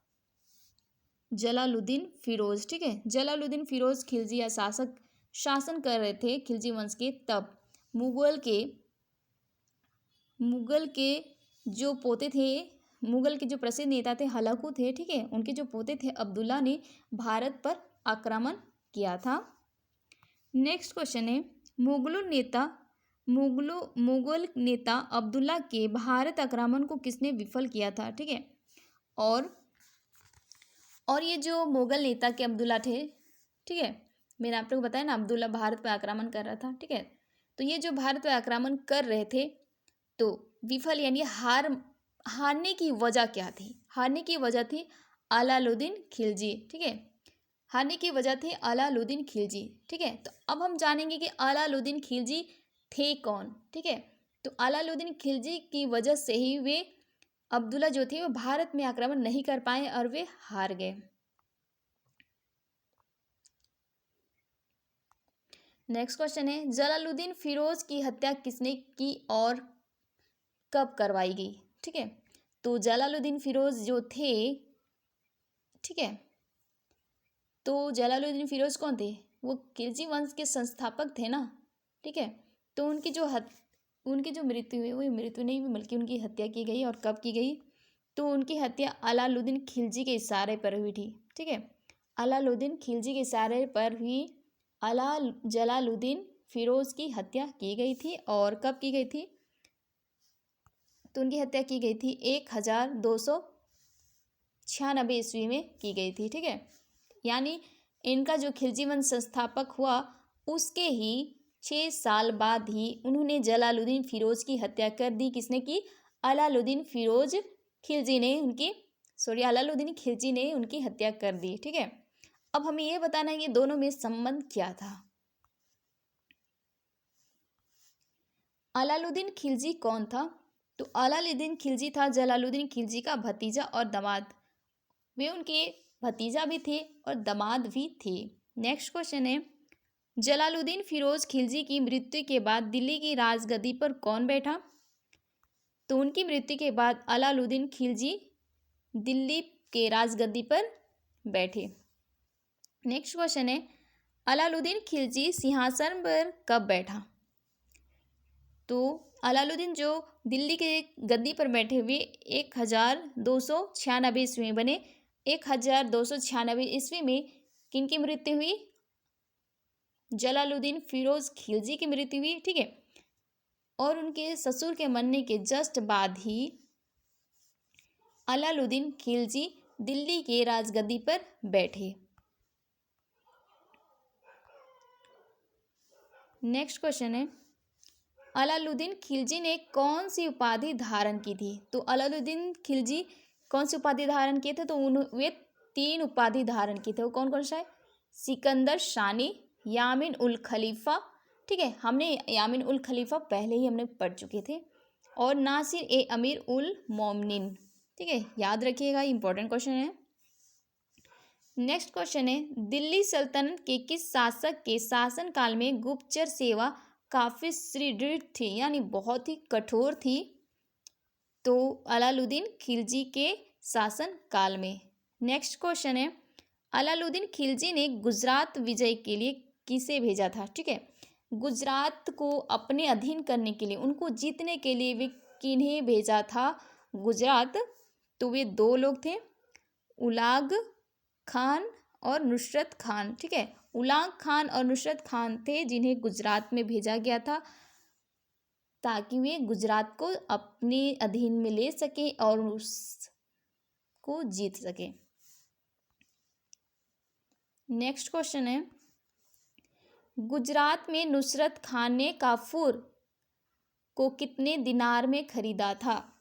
जलालुद्दीन फिरोज। ठीक है, जलालुद्दीन फिरोज खिलजी या शासक शासन कर रहे थे खिलजी वंश के। तब मुगल के जो पोते थे, मुगल के जो प्रसिद्ध नेता थे हलाकू थे, ठीक है, उनके जो पोते थे अब्दुल्ला ने भारत पर आक्रमण किया था। नेक्स्ट क्वेश्चन है, मुगल नेता अब्दुल्ला के भारत आक्रमण को किसने विफल किया था। ठीक है, और ये जो मुगल नेता के अब्दुल्ला थे, ठीक है, मैंने आप लोग को बताया ना अब्दुल्ला भारत पर आक्रमण कर रहा था। ठीक है, तो ये जो भारत पर आक्रमण कर रहे थे तो विफल यानी हारने की वजह क्या थी? हारने की वजह थी अलाउद्दीन खिलजी। ठीक है, हारने की वजह थी अलाउद्दीन खिलजी। ठीक है, तो अब हम जानेंगे कि अलाउद्दीन खिलजी थे कौन। ठीक है, तो अलाउद्दीन खिलजी की वजह से ही वे अब्दुल्ला जो थे वो भारत में आक्रमण नहीं कर पाए और वे हार गए। नेक्स्ट क्वेश्चन है, जलालुद्दीन फिरोज की हत्या किसने की और कब करवाई गई। ठीक है, तो जलालुद्दीन फिरोज जो थे, ठीक है, तो जलालुद्दीन फिरोज कौन थे? वो खिलजी वंश के संस्थापक थे ना, ठीक है। तो उनकी जो मृत्यु हुई, वो मृत्यु नहीं हुई बल्कि उनकी हत्या की गई। और कब की गई? तो उनकी हत्या अलाउद्दीन खिलजी के इशारे पर हुई थी, ठीक है। अलाउद्दीन खिलजी के इशारे पर हुई जलालुद्दीन फिरोज की हत्या की गई थी। और कब की गई थी? तो उनकी हत्या की गई थी 1296 ईस्वी में की गई थी, ठीक है। यानी इनका जो खिलजी वंश संस्थापक हुआ उसके ही 6 साल बाद ही उन्होंने जलालुद्दीन फिरोज की हत्या कर दी। किसने की? अलाउद्दीन खिलजी ने उनकी हत्या कर दी, ठीक है। अब हमें यह बताना है कि दोनों में संबंध क्या था। अलाउद्दीन खिलजी कौन था? तो अलाउद्दीन खिलजी था जलालुद्दीन खिलजी का भतीजा और दामाद। वे उनके भतीजा भी थे और दामाद भी थे। नेक्स्ट क्वेश्चन है, जलालुद्दीन फिरोज खिलजी की मृत्यु के बाद दिल्ली की राजगद्दी पर कौन बैठा? तो उनकी मृत्यु के बाद अलाउद्दीन खिलजी दिल्ली के राजगद्दी पर बैठे। नेक्स्ट क्वेश्चन है, अलाउद्दीन खिलजी सिंहासन पर कब बैठा? तो अलाउद्दीन जो दिल्ली के गद्दी पर बैठे हुए 1296 ईस्वी में बने। 1296 ईस्वी में किनकी मृत्यु हुई? जलालुद्दीन फिरोज खिलजी की मृत्यु हुई, ठीक है। और उनके ससुर के मरने के जस्ट बाद ही अलाउद्दीन खिलजी दिल्ली के राजगद्दी पर बैठे। नेक्स्ट क्वेश्चन है, अलाउद्दीन खिलजी ने कौन सी उपाधि धारण की थी? तो अलाउद्दीन खिलजी कौन सी उपाधि धारण किए थे? तो वे 3 उपाधि धारण किए थे। वो कौन कौन सा है? सिकंदर शानी, यामीन उल खलीफा, ठीक है। हमने यामीन उल खलीफा पहले ही हमने पढ़ चुके थे। और नासिर ए अमीर उल मोमिनीन, ठीक है, याद रखिएगा, इंपॉर्टेंट क्वेश्चन है। नेक्स्ट क्वेश्चन है, दिल्ली सल्तनत के किस शासक के शासनकाल में गुप्तचर सेवा काफी सुदृढ़ थी, यानी बहुत ही कठोर थी? तो अलाउद्दीन खिलजी के शासन काल में। नेक्स्ट क्वेश्चन है, अलाउद्दीन खिलजी ने गुजरात विजय के लिए किसे भेजा था? ठीक है, गुजरात को अपने अधीन करने के लिए, उनको जीतने के लिए वे किन्हें भेजा था गुजरात? तो वे 2 लोग थे, उलाग खान और नुसरत खान, ठीक है। उलाग खान और नुसरत खान थे जिन्हें गुजरात में भेजा गया था ताकि वे गुजरात को अपने अधीन में ले सके और उसको जीत सके। नेक्स्ट क्वेश्चन है, गुजरात में नुसरत खान ने काफूर को कितने दिनार में खरीदा था?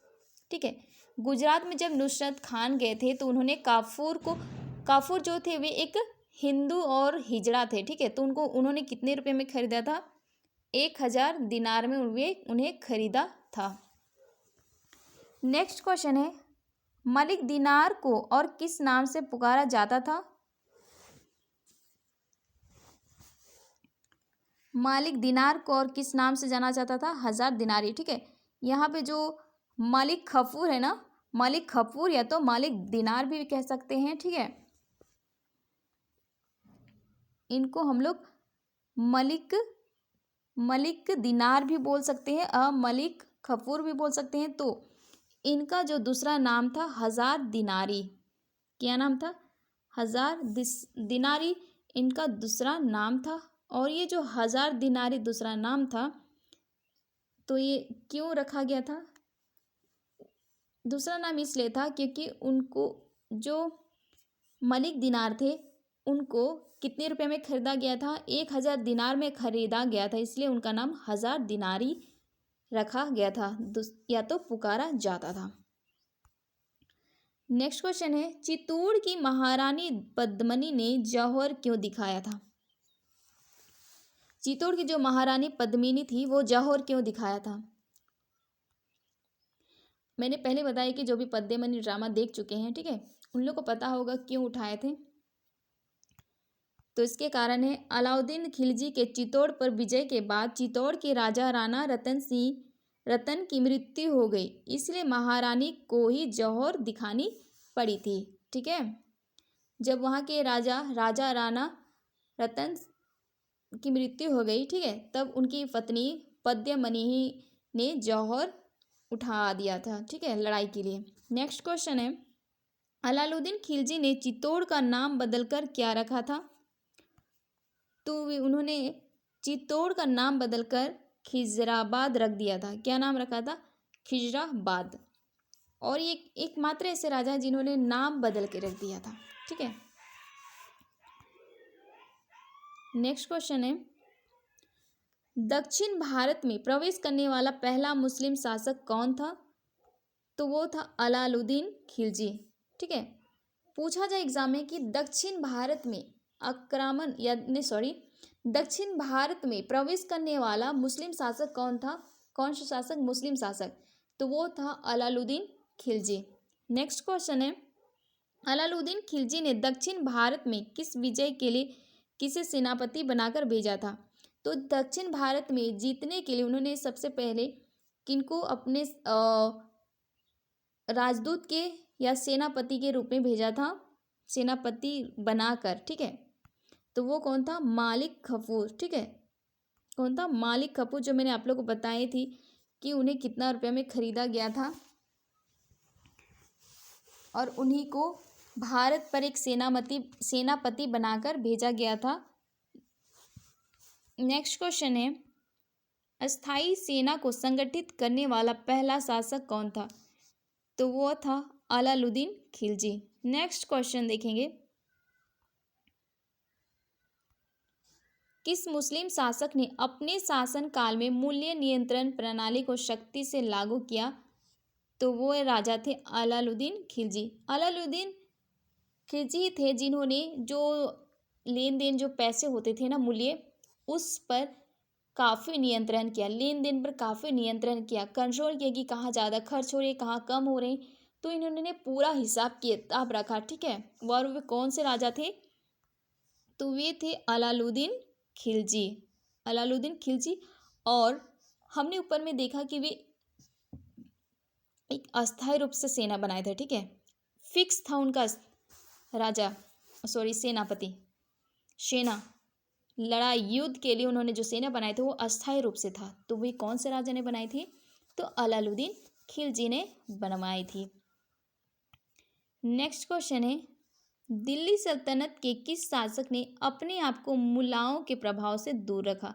ठीक है, गुजरात में जब नुसरत खान गए थे तो उन्होंने काफूर जो थे वे एक हिंदू और हिजड़ा थे, ठीक है। तो उन्होंने कितने रुपए में खरीदा था? 1000 दिनार में उन्हें खरीदा था। नेक्स्ट क्वेश्चन है, मलिक दिनार को और किस नाम से पुकारा जाता था? मालिक दिनार को और किस नाम से जाना जाता था? 1000 दिनारी, ठीक है। यहाँ पे जो मलिक खफूर है ना, मलिक खफूर या तो मालिक दिनार भी कह सकते हैं, ठीक है। इनको हम लोग मलिक दिनार भी बोल सकते हैं, मलिक खफूर भी बोल सकते हैं। तो इनका जो दूसरा नाम था 1000 दिनारी, क्या नाम था? 1000 दिनारी इनका दूसरा नाम था। और ये जो 1000 दिनारी दूसरा नाम था, तो ये क्यों रखा गया था? दूसरा नाम इसलिए था क्योंकि उनको जो मलिक दिनार थे उनको कितने रुपए में खरीदा गया था? 1000 दिनार में खरीदा गया था, इसलिए उनका नाम 1000 दिनारी रखा गया था या तो पुकारा जाता था। नेक्स्ट क्वेश्चन है, चित्तौड़ की महारानी पद्मिनी ने जौहर क्यों दिखाया था? चित्तौड़ की जो महारानी पद्मिनी थी वो जौहर क्यों दिखाया था? मैंने पहले बताया कि जो भी पद्मिनी ड्रामा देख चुके हैं, ठीक है, उन लोगों को पता होगा क्यों उठाए थे। तो इसके कारण है, अलाउद्दीन खिलजी के चित्तौड़ पर विजय के बाद चित्तौड़ के राजा राणा रतन की मृत्यु हो गई, इसलिए महारानी को ही जौहर दिखानी पड़ी थी, ठीक है। जब वहाँ के राजा राणा रतन की मृत्यु हो गई, ठीक है, तब उनकी पत्नी पद्ममणि ने जौहर उठा दिया था, ठीक है, लड़ाई के लिए। नेक्स्ट क्वेश्चन है, अलाउद्दीन खिलजी ने चित्तौड़ का नाम बदलकर क्या रखा था? तो उन्होंने चित्तौड़ का नाम बदलकर खिजराबाद रख दिया था। क्या नाम रखा था? खिजराबाद। और ये एकमात्र ऐसे राजा हैं जिन्होंने नाम बदल के रख दिया था, ठीक है। नेक्स्ट क्वेश्चन है, दक्षिण भारत में प्रवेश करने वाला पहला मुस्लिम शासक कौन था? तो वो था अलाउद्दीन खिलजी, ठीक है। पूछा जाए एग्जाम में कि दक्षिण भारत में आक्रमण या नहीं सॉरी दक्षिण भारत में प्रवेश करने वाला मुस्लिम शासक कौन था? कौन सा शासक? मुस्लिम शासक। तो वो था अलाउद्दीन खिलजी। नेक्स्ट क्वेश्चन है, अलाउद्दीन खिलजी ने दक्षिण भारत में किस विजय के लिए किसे सेनापति बनाकर भेजा था? तो दक्षिण भारत में जीतने के लिए उन्होंने सबसे पहले किनको अपने राजदूत के या सेनापति के रूप में भेजा था, सेनापति बनाकर, ठीक है। तो वो कौन था? मालिक कफूर, ठीक है। कौन था? मालिक कफूर, जो मैंने आप लोग को बताई थी कि उन्हें कितना रुपया में खरीदा गया था और उन्हीं को भारत पर एक सेनापति बनाकर भेजा गया था। नेक्स्ट क्वेश्चन है, अस्थाई सेना को संगठित करने वाला पहला शासक कौन था? तो वो था अलाउद्दीन खिलजी। नेक्स्ट क्वेश्चन देखेंगे, किस मुस्लिम शासक ने अपने शासन काल में मूल्य नियंत्रण प्रणाली को सख्ती से लागू किया? तो वो राजा थे अलाउद्दीन खिलजी। अलाउद्दीन खिलजी थे जिन्होंने जो लेन देन, जो पैसे होते थे ना, मूल्य, उस पर काफ़ी नियंत्रण किया, लेन देन पर काफ़ी नियंत्रण किया, कंट्रोल किया कि कहाँ ज़्यादा खर्च हो रही, कहाँ कम हो रही। तो इन्होंने पूरा हिसाब किताब रखा, ठीक है। और वे कौन से राजा थे? तो वे थे अलाउद्दीन खिलजी। अलाउद्दीन खिलजी। और हमने ऊपर में देखा कि वे एक अस्थायी रूप से सेना बनाए थे, ठीक है। फिक्स था उनका सेनापति, सेना लड़ाई युद्ध के लिए उन्होंने जो सेना बनाए थे वो अस्थायी रूप से था। तो वे कौन से राजा ने बनाई थी? तो अलाउद्दीन खिलजी ने बनवाई थी। नेक्स्ट क्वेश्चन है, दिल्ली सल्तनत के किस शासक ने अपने आप को मुलाओं के प्रभाव से दूर रखा?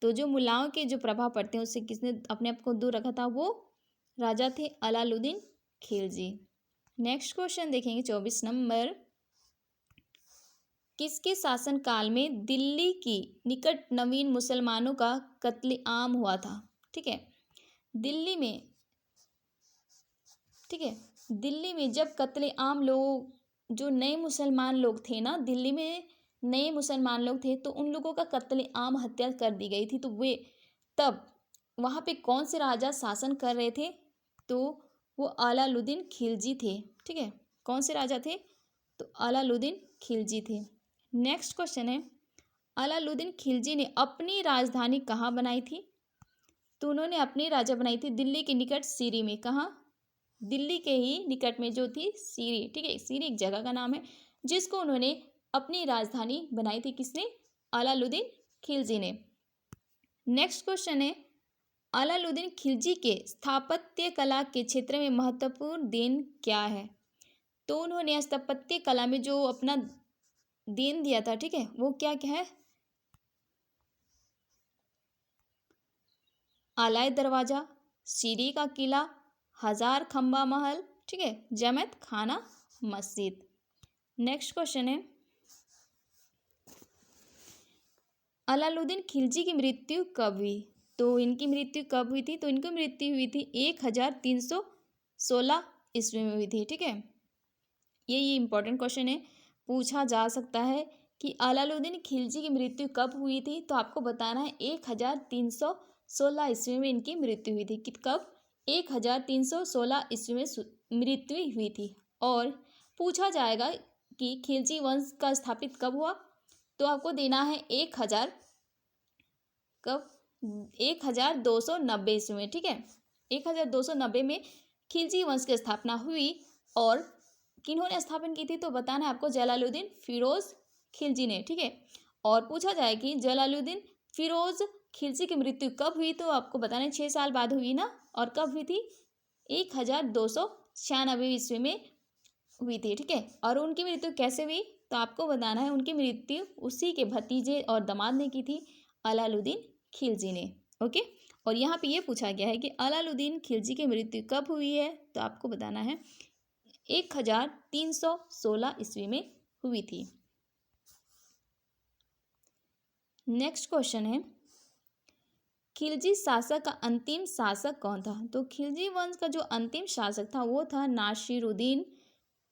तो जो मुलाओं के जो प्रभाव पड़ते हैं उससे किसने अपने आप को दूर रखा था? वो राजा थे अलाउद्दीन खिलजी। नेक्स्ट क्वेश्चन देखेंगे 24 नंबर, किसके शासन काल में दिल्ली की निकट नवीन मुसलमानों का कत्लेआम हुआ था? ठीक है, दिल्ली में, ठीक है, दिल्ली में जब कत्लेआम लोग, जो नए मुसलमान लोग थे ना, दिल्ली में नए मुसलमान लोग थे, तो उन लोगों का कत्लेआम, हत्या कर दी गई थी। तो वे तब वहाँ पे कौन से राजा शासन कर रहे थे? तो वो अलाउद्दीन खिलजी थे, ठीक है। कौन से राजा थे? तो अलाउद्दीन खिलजी थे। नेक्स्ट क्वेश्चन है, अलाउद्दीन खिलजी ने अपनी राजधानी कहाँ बनाई थी? तो उन्होंने अपनी राजा बनाई थी दिल्ली के निकट सीरी में। कहाँ? दिल्ली के ही निकट में जो थी सीरी, ठीक है। सीरी एक जगह का नाम है जिसको उन्होंने अपनी राजधानी बनाई थी। किसने? अलाउद्दीन खिलजी ने। नेक्स्ट क्वेश्चन है, अलाउद्दीन खिलजी के स्थापत्य कला के क्षेत्र में महत्वपूर्ण देन क्या है? तो उन्होंने स्थापत्य कला में जो अपना देन दिया था, ठीक है, वो क्या क्या है? आलाई दरवाजा, सीरी का किला, हजार खंबा महल, ठीक है, जमैत खाना मस्जिद। नेक्स्ट क्वेश्चन है, अलाउद्दीन खिलजी की मृत्यु कब हुई? तो इनकी मृत्यु कब हुई थी? तो इनकी मृत्यु हुई थी 1316 ईस्वी में हुई थी, ठीक है। ये इंपॉर्टेंट क्वेश्चन है, पूछा जा सकता है कि अलाउद्दीन खिलजी की मृत्यु कब हुई थी। तो आपको बताना है 1316 ईस्वी में इनकी मृत्यु हुई थी। कब? 1316 ईस्वी में मृत्यु हुई थी। और पूछा जाएगा कि खिलजी वंश का स्थापित कब हुआ? तो आपको देना है 1290 ईस्वी में, ठीक है। 1290 में खिलजी वंश की स्थापना हुई और किन्होंने स्थापन की थी, तो बताना है आपको जलालुद्दीन फिरोज खिलजी ने, ठीक है। और पूछा जाए कि जलालुद्दीन फिरोज खिलजी की मृत्यु कब हुई, तो आपको बताना है 6 साल बाद हुई ना। और कब हुई थी, 1296 ईस्वी में हुई थी, ठीक है। और उनकी मृत्यु कैसे हुई, तो आपको बताना है उनकी मृत्यु उसी के भतीजे और दामाद ने की थी, अलाउद्दीन खिलजी ने। ओके। और यहाँ पे ये पूछा गया है कि अलाउद्दीन खिलजी की मृत्यु कब हुई है, तो आपको बताना है 1316 ईस्वी में हुई थी। नेक्स्ट क्वेश्चन है, खिलजी शासक का अंतिम शासक कौन था, तो खिलजी वंश का जो अंतिम शासक था वो था नासिरुद्दीन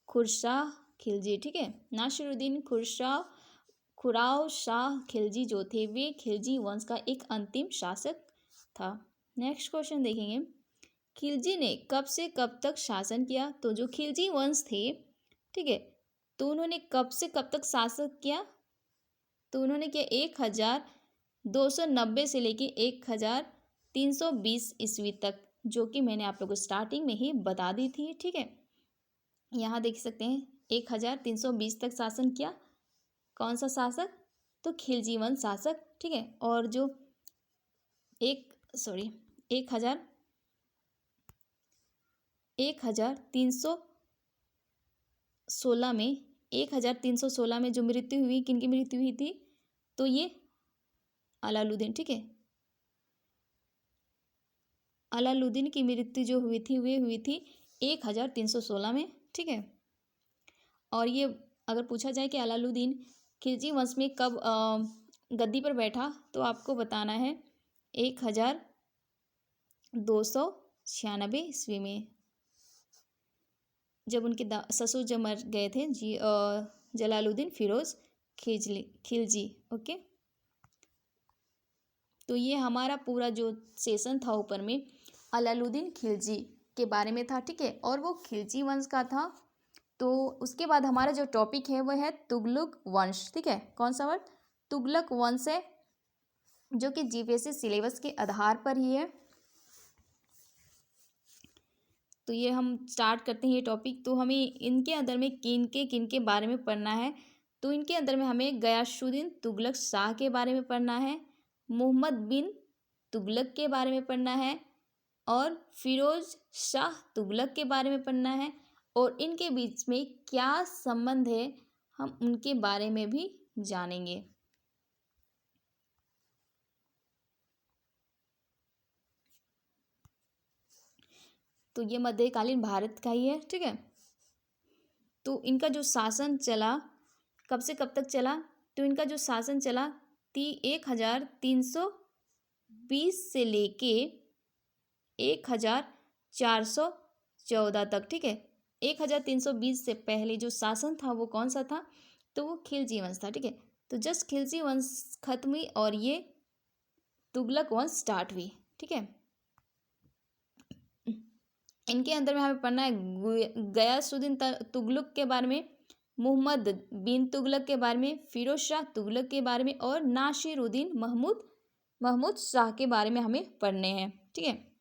खुर्शाह खिलजी, ठीक है। नासिरुद्दीन खुराव शाह खिलजी जो थे वे खिलजी वंश का एक अंतिम शासक था। नेक्स्ट क्वेश्चन देखेंगे, खिलजी ने कब से कब तक शासन किया, तो जो खिलजी वंश थे, ठीक है, तो उन्होंने कब से कब तक शासन किया, तो उन्होंने किया 1290 से लेके 1320 ईस्वी तक, जो कि मैंने आप लोगों को स्टार्टिंग में ही बता दी थी, ठीक है। यहाँ देख सकते हैं 1320 तक शासन किया, कौन सा शासक, तो खिलजी वंश शासक, ठीक है। और जो 1316 में जो मृत्यु हुई, किनकी मृत्यु हुई थी, तो ये अलाउद्दीन, ठीक है, अलाउद्दीन की मृत्यु जो हुई थी वे हुई थी 1316 में, ठीक है। और ये अगर पूछा जाए कि अलाउद्दीन खिलजी वंश में कब गद्दी पर बैठा, तो आपको बताना है 1296 ईस्वी में, जब उनके ससुर जब मर गए थे जी, जलालुद्दीन फिरोज खिलजी। ओके। तो ये हमारा पूरा जो सेशन था ऊपर में अलाउद्दीन खिलजी के बारे में था, ठीक है। और वो खिलजी वंश का था। तो उसके बाद हमारा जो टॉपिक है वह है तुगलक वंश, ठीक है। कौन सा वर्ड, तुगलक वंश है, जो कि जीपीएससी सिलेबस के आधार पर ही है। तो ये हम स्टार्ट करते हैं ये टॉपिक। तो हमें इनके अंदर में किन के बारे में पढ़ना है, तो इनके अंदर में हमें गयासुद्दीन तुगलक शाह के बारे में पढ़ना है, मोहम्मद बिन तुगलक के बारे में पढ़ना है, और फिरोज शाह तुगलक के बारे में पढ़ना है, और इनके बीच में क्या संबंध है हम उनके बारे में भी जानेंगे। तो ये मध्यकालीन भारत का ही है, ठीक है। तो इनका जो शासन चला कब से कब तक चला, तो इनका जो शासन चला 1320 से लेके 1414 तक, ठीक है। 1320 से पहले जो शासन था वो कौन सा था, तो वो खिलजी वंश था, ठीक है। तो जस्ट खिलजी वंश खत्म हुई और ये तुगलक वंश स्टार्ट हुई, ठीक है। इनके अंदर में हमें पढ़ना है गयासुद्दीन तुगलक के बारे में, मोहम्मद बिन तुगलक के बारे में, फिरोज शाह तुगलक के बारे में, और नासिरुद्दीन महमूद शाह के बारे में हमें पढ़ने हैं, ठीक है।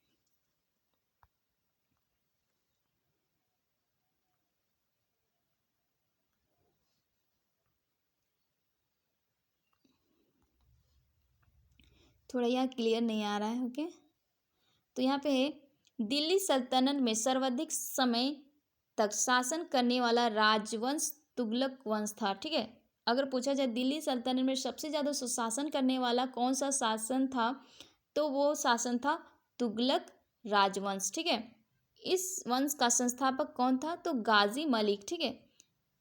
थोड़ा यहाँ क्लियर नहीं आ रहा है, ओके। तो यहाँ पे है, दिल्ली सल्तनत में सर्वाधिक समय तक शासन करने वाला राजवंश तुगलक वंश था, ठीक है। अगर पूछा जाए दिल्ली सल्तनत में सबसे ज़्यादा शासन करने वाला कौन सा शासन था, तो वो शासन था तुगलक राजवंश, ठीक है। इस वंश का संस्थापक कौन था, तो गाजी मलिक, ठीक है।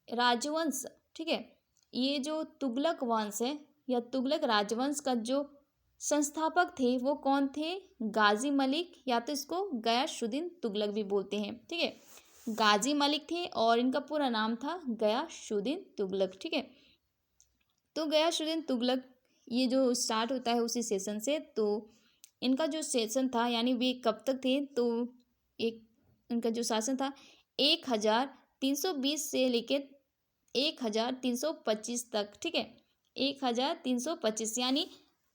राजवंश, ठीक है, ये जो तुगलक वंश है या तुगलक राजवंश का जो संस्थापक थे वो कौन थे, गाजी मलिक, या तो इसको गयासुद्दीन तुगलक भी बोलते हैं, ठीक है। गाजी मलिक थे और इनका पूरा नाम था गयासुद्दीन तुगलक, ठीक है। तो गयासुद्दीन तुगलक ये जो स्टार्ट होता है उसी सेशन से। तो इनका जो सेशन था यानी वे कब तक थे, तो एक इनका जो शासन था 1320 से लेके 1325 तक, ठीक है। 1325 यानी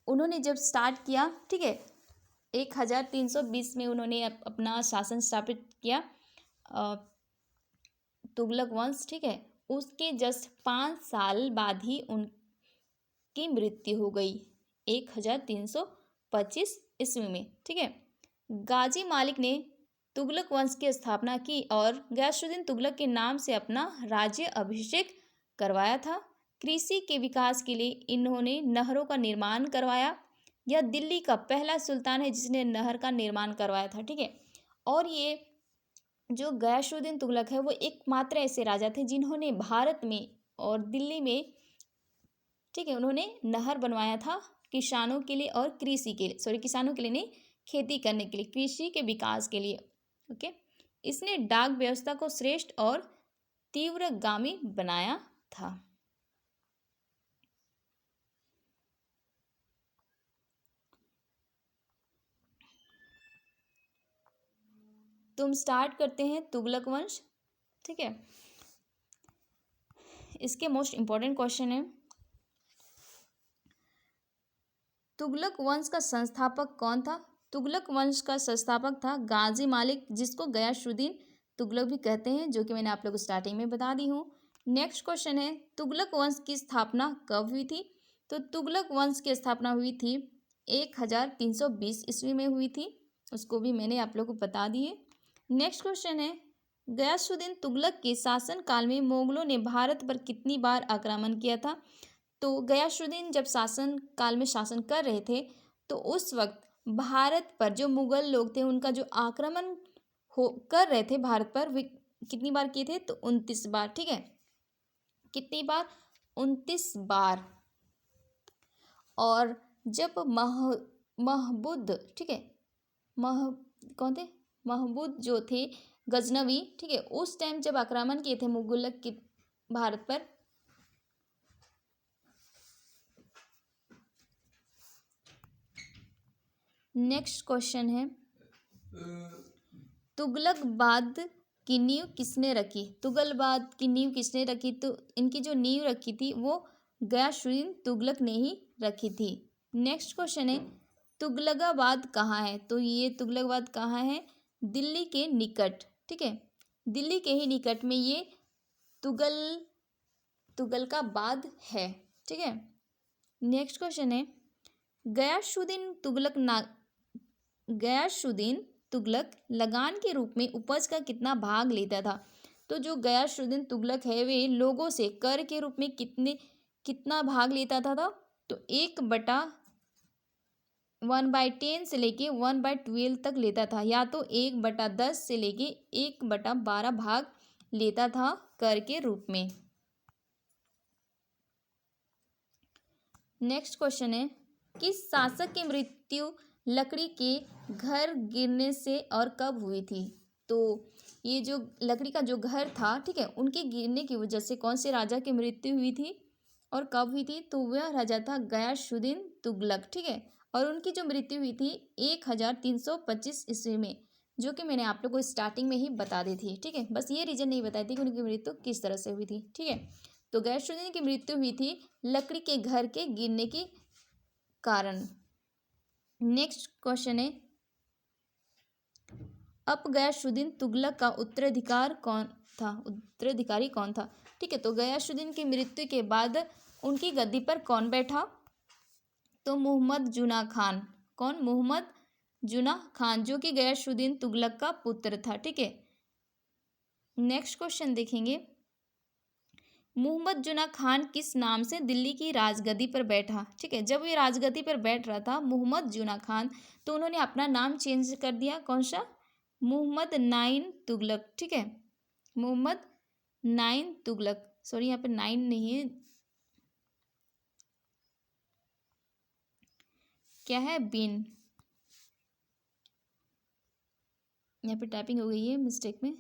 उन्होंने जब स्टार्ट किया, ठीक है, 1320 में उन्होंने अपना शासन स्थापित किया। तुगलक वंश, ठीक है, उसके जस्ट 5 साल बाद ही उनकी मृत्यु हो गई 1325 ईस्वी में, ठीक है। गाजी मालिक ने तुगलक वंश की स्थापना की और गयासुद्दीन तुगलक के नाम से अपना राज्य अभिषेक करवाया था। कृषि के विकास के लिए इन्होंने नहरों का निर्माण करवाया। यह दिल्ली का पहला सुल्तान है जिसने नहर का निर्माण करवाया था, ठीक है। और ये जो गयासुद्दीन तुगलक है वो एकमात्र ऐसे राजा थे जिन्होंने भारत में और दिल्ली में, ठीक है, उन्होंने नहर बनवाया था किसानों के लिए और कृषि के लिए, सॉरी किसानों के लिए नहीं, खेती करने के लिए, कृषि के विकास के लिए, ओके। इसने डाक व्यवस्था को श्रेष्ठ और तीव्रगामी बनाया था। तुम स्टार्ट करते हैं तुगलक वंश, ठीक है। इसके मोस्ट इंपॉर्टेंट क्वेश्चन है, तुगलक वंश का संस्थापक कौन था? तुगलक वंश का संस्थापक था गाजी मालिक, जिसको गयासुद्दीन तुगलक भी कहते हैं, जो कि मैंने आप लोग को स्टार्टिंग में बता दी हूँ। नेक्स्ट क्वेश्चन है, तुगलक वंश की स्थापना कब हुई थी? तो तुगलक वंश की स्थापना हुई थी 1320 ईस्वी में हुई थी, उसको भी मैंने आप लोग को बता दिए। नेक्स्ट क्वेश्चन है, गयासुद्दीन तुगलक के शासन काल में मुगलों ने भारत पर कितनी बार आक्रमण किया था? तो गयासुद्दीन जब शासन काल में शासन कर रहे थे तो उस वक्त भारत पर जो मुगल लोग थे उनका जो आक्रमण हो कर रहे थे भारत पर, वे कितनी बार किए थे? तो 29 बार, ठीक है। कितनी बार? 29 बार। और जब महमूद, ठीक है, कौन थे? महमूद जो थे गजनवी, ठीक है, उस टाइम जब आक्रमण किए थे मुगलक के भारत पर, नेक्स्ट क्वेश्चन है, तुगलकाबाद की नींव किसने रखी? तुगलकाबाद की नींव किसने रखी? तो इनकी जो नींव रखी थी वो गयासुद्दीन तुगलक ने ही रखी थी। नेक्स्ट क्वेश्चन है, तुगलकाबाद कहाँ है? तो ये तुगलकाबाद कहाँ है? दिल्ली के निकट, ठीक है, दिल्ली के ही निकट में ये तुगलकाबाद है, ठीक है। नेक्स्ट क्वेश्चन है, गयासुद्दीन तुगलक लगान के रूप में उपज का कितना भाग लेता था? तो जो गयासुद्दीन तुगलक है वे लोगों से कर के रूप में कितना भाग लेता था? तो 1/10 से लेके 1/12 तक लेता था, या तो 1/10 से लेके 1/12 भाग लेता था कर के रूप में। नेक्स्ट क्वेश्चन है, किस शासक की मृत्यु लकड़ी के घर गिरने से और कब हुई थी? तो ये जो लकड़ी का जो घर था, ठीक है, उनके गिरने की वजह से कौन से राजा की मृत्यु हुई थी और कब हुई थी? तो वह राजा था गयासुद्दीन तुगलक, ठीक है। और उनकी जो मृत्यु हुई थी 1325 ईस्वी में, जो कि मैंने आप लोग को स्टार्टिंग में ही बता दी थी, ठीक है। बस ये रीजन नहीं बताई थी कि उनकी मृत्यु किस तरह से हुई थी, ठीक है। तो गयासुद्दीन की मृत्यु हुई थी लकड़ी के घर के गिरने के कारण। नेक्स्ट क्वेश्चन है, अब गयासुद्दीन तुगलक का उत्तराधिकारी कौन था? ठीक है, तो गयासुद्दीन की मृत्यु के बाद उनकी गद्दी पर कौन बैठा? तो मोहम्मद जुना खान। कौन? मोहम्मद जुना खान, जो कि गयासुद्दीन तुगलक का पुत्र था, ठीक है। नेक्स्ट क्वेश्चन देखेंगे, मोहम्मद जुना खान किस नाम से दिल्ली की राजगद्दी पर बैठा? ठीक है, जब ये राजगद्दी पर बैठ रहा था मोहम्मद जुना खान, तो उन्होंने अपना नाम चेंज कर दिया। कौन सा? मोहम्मद नाइन तुगलक, ठीक है, मोहम्मद नाइन तुगलक, सॉरी यहाँ पे 9 नहीं है, क्या है? बिन, यहाँ पे टाइपिंग हो गई है मिस्टेक में,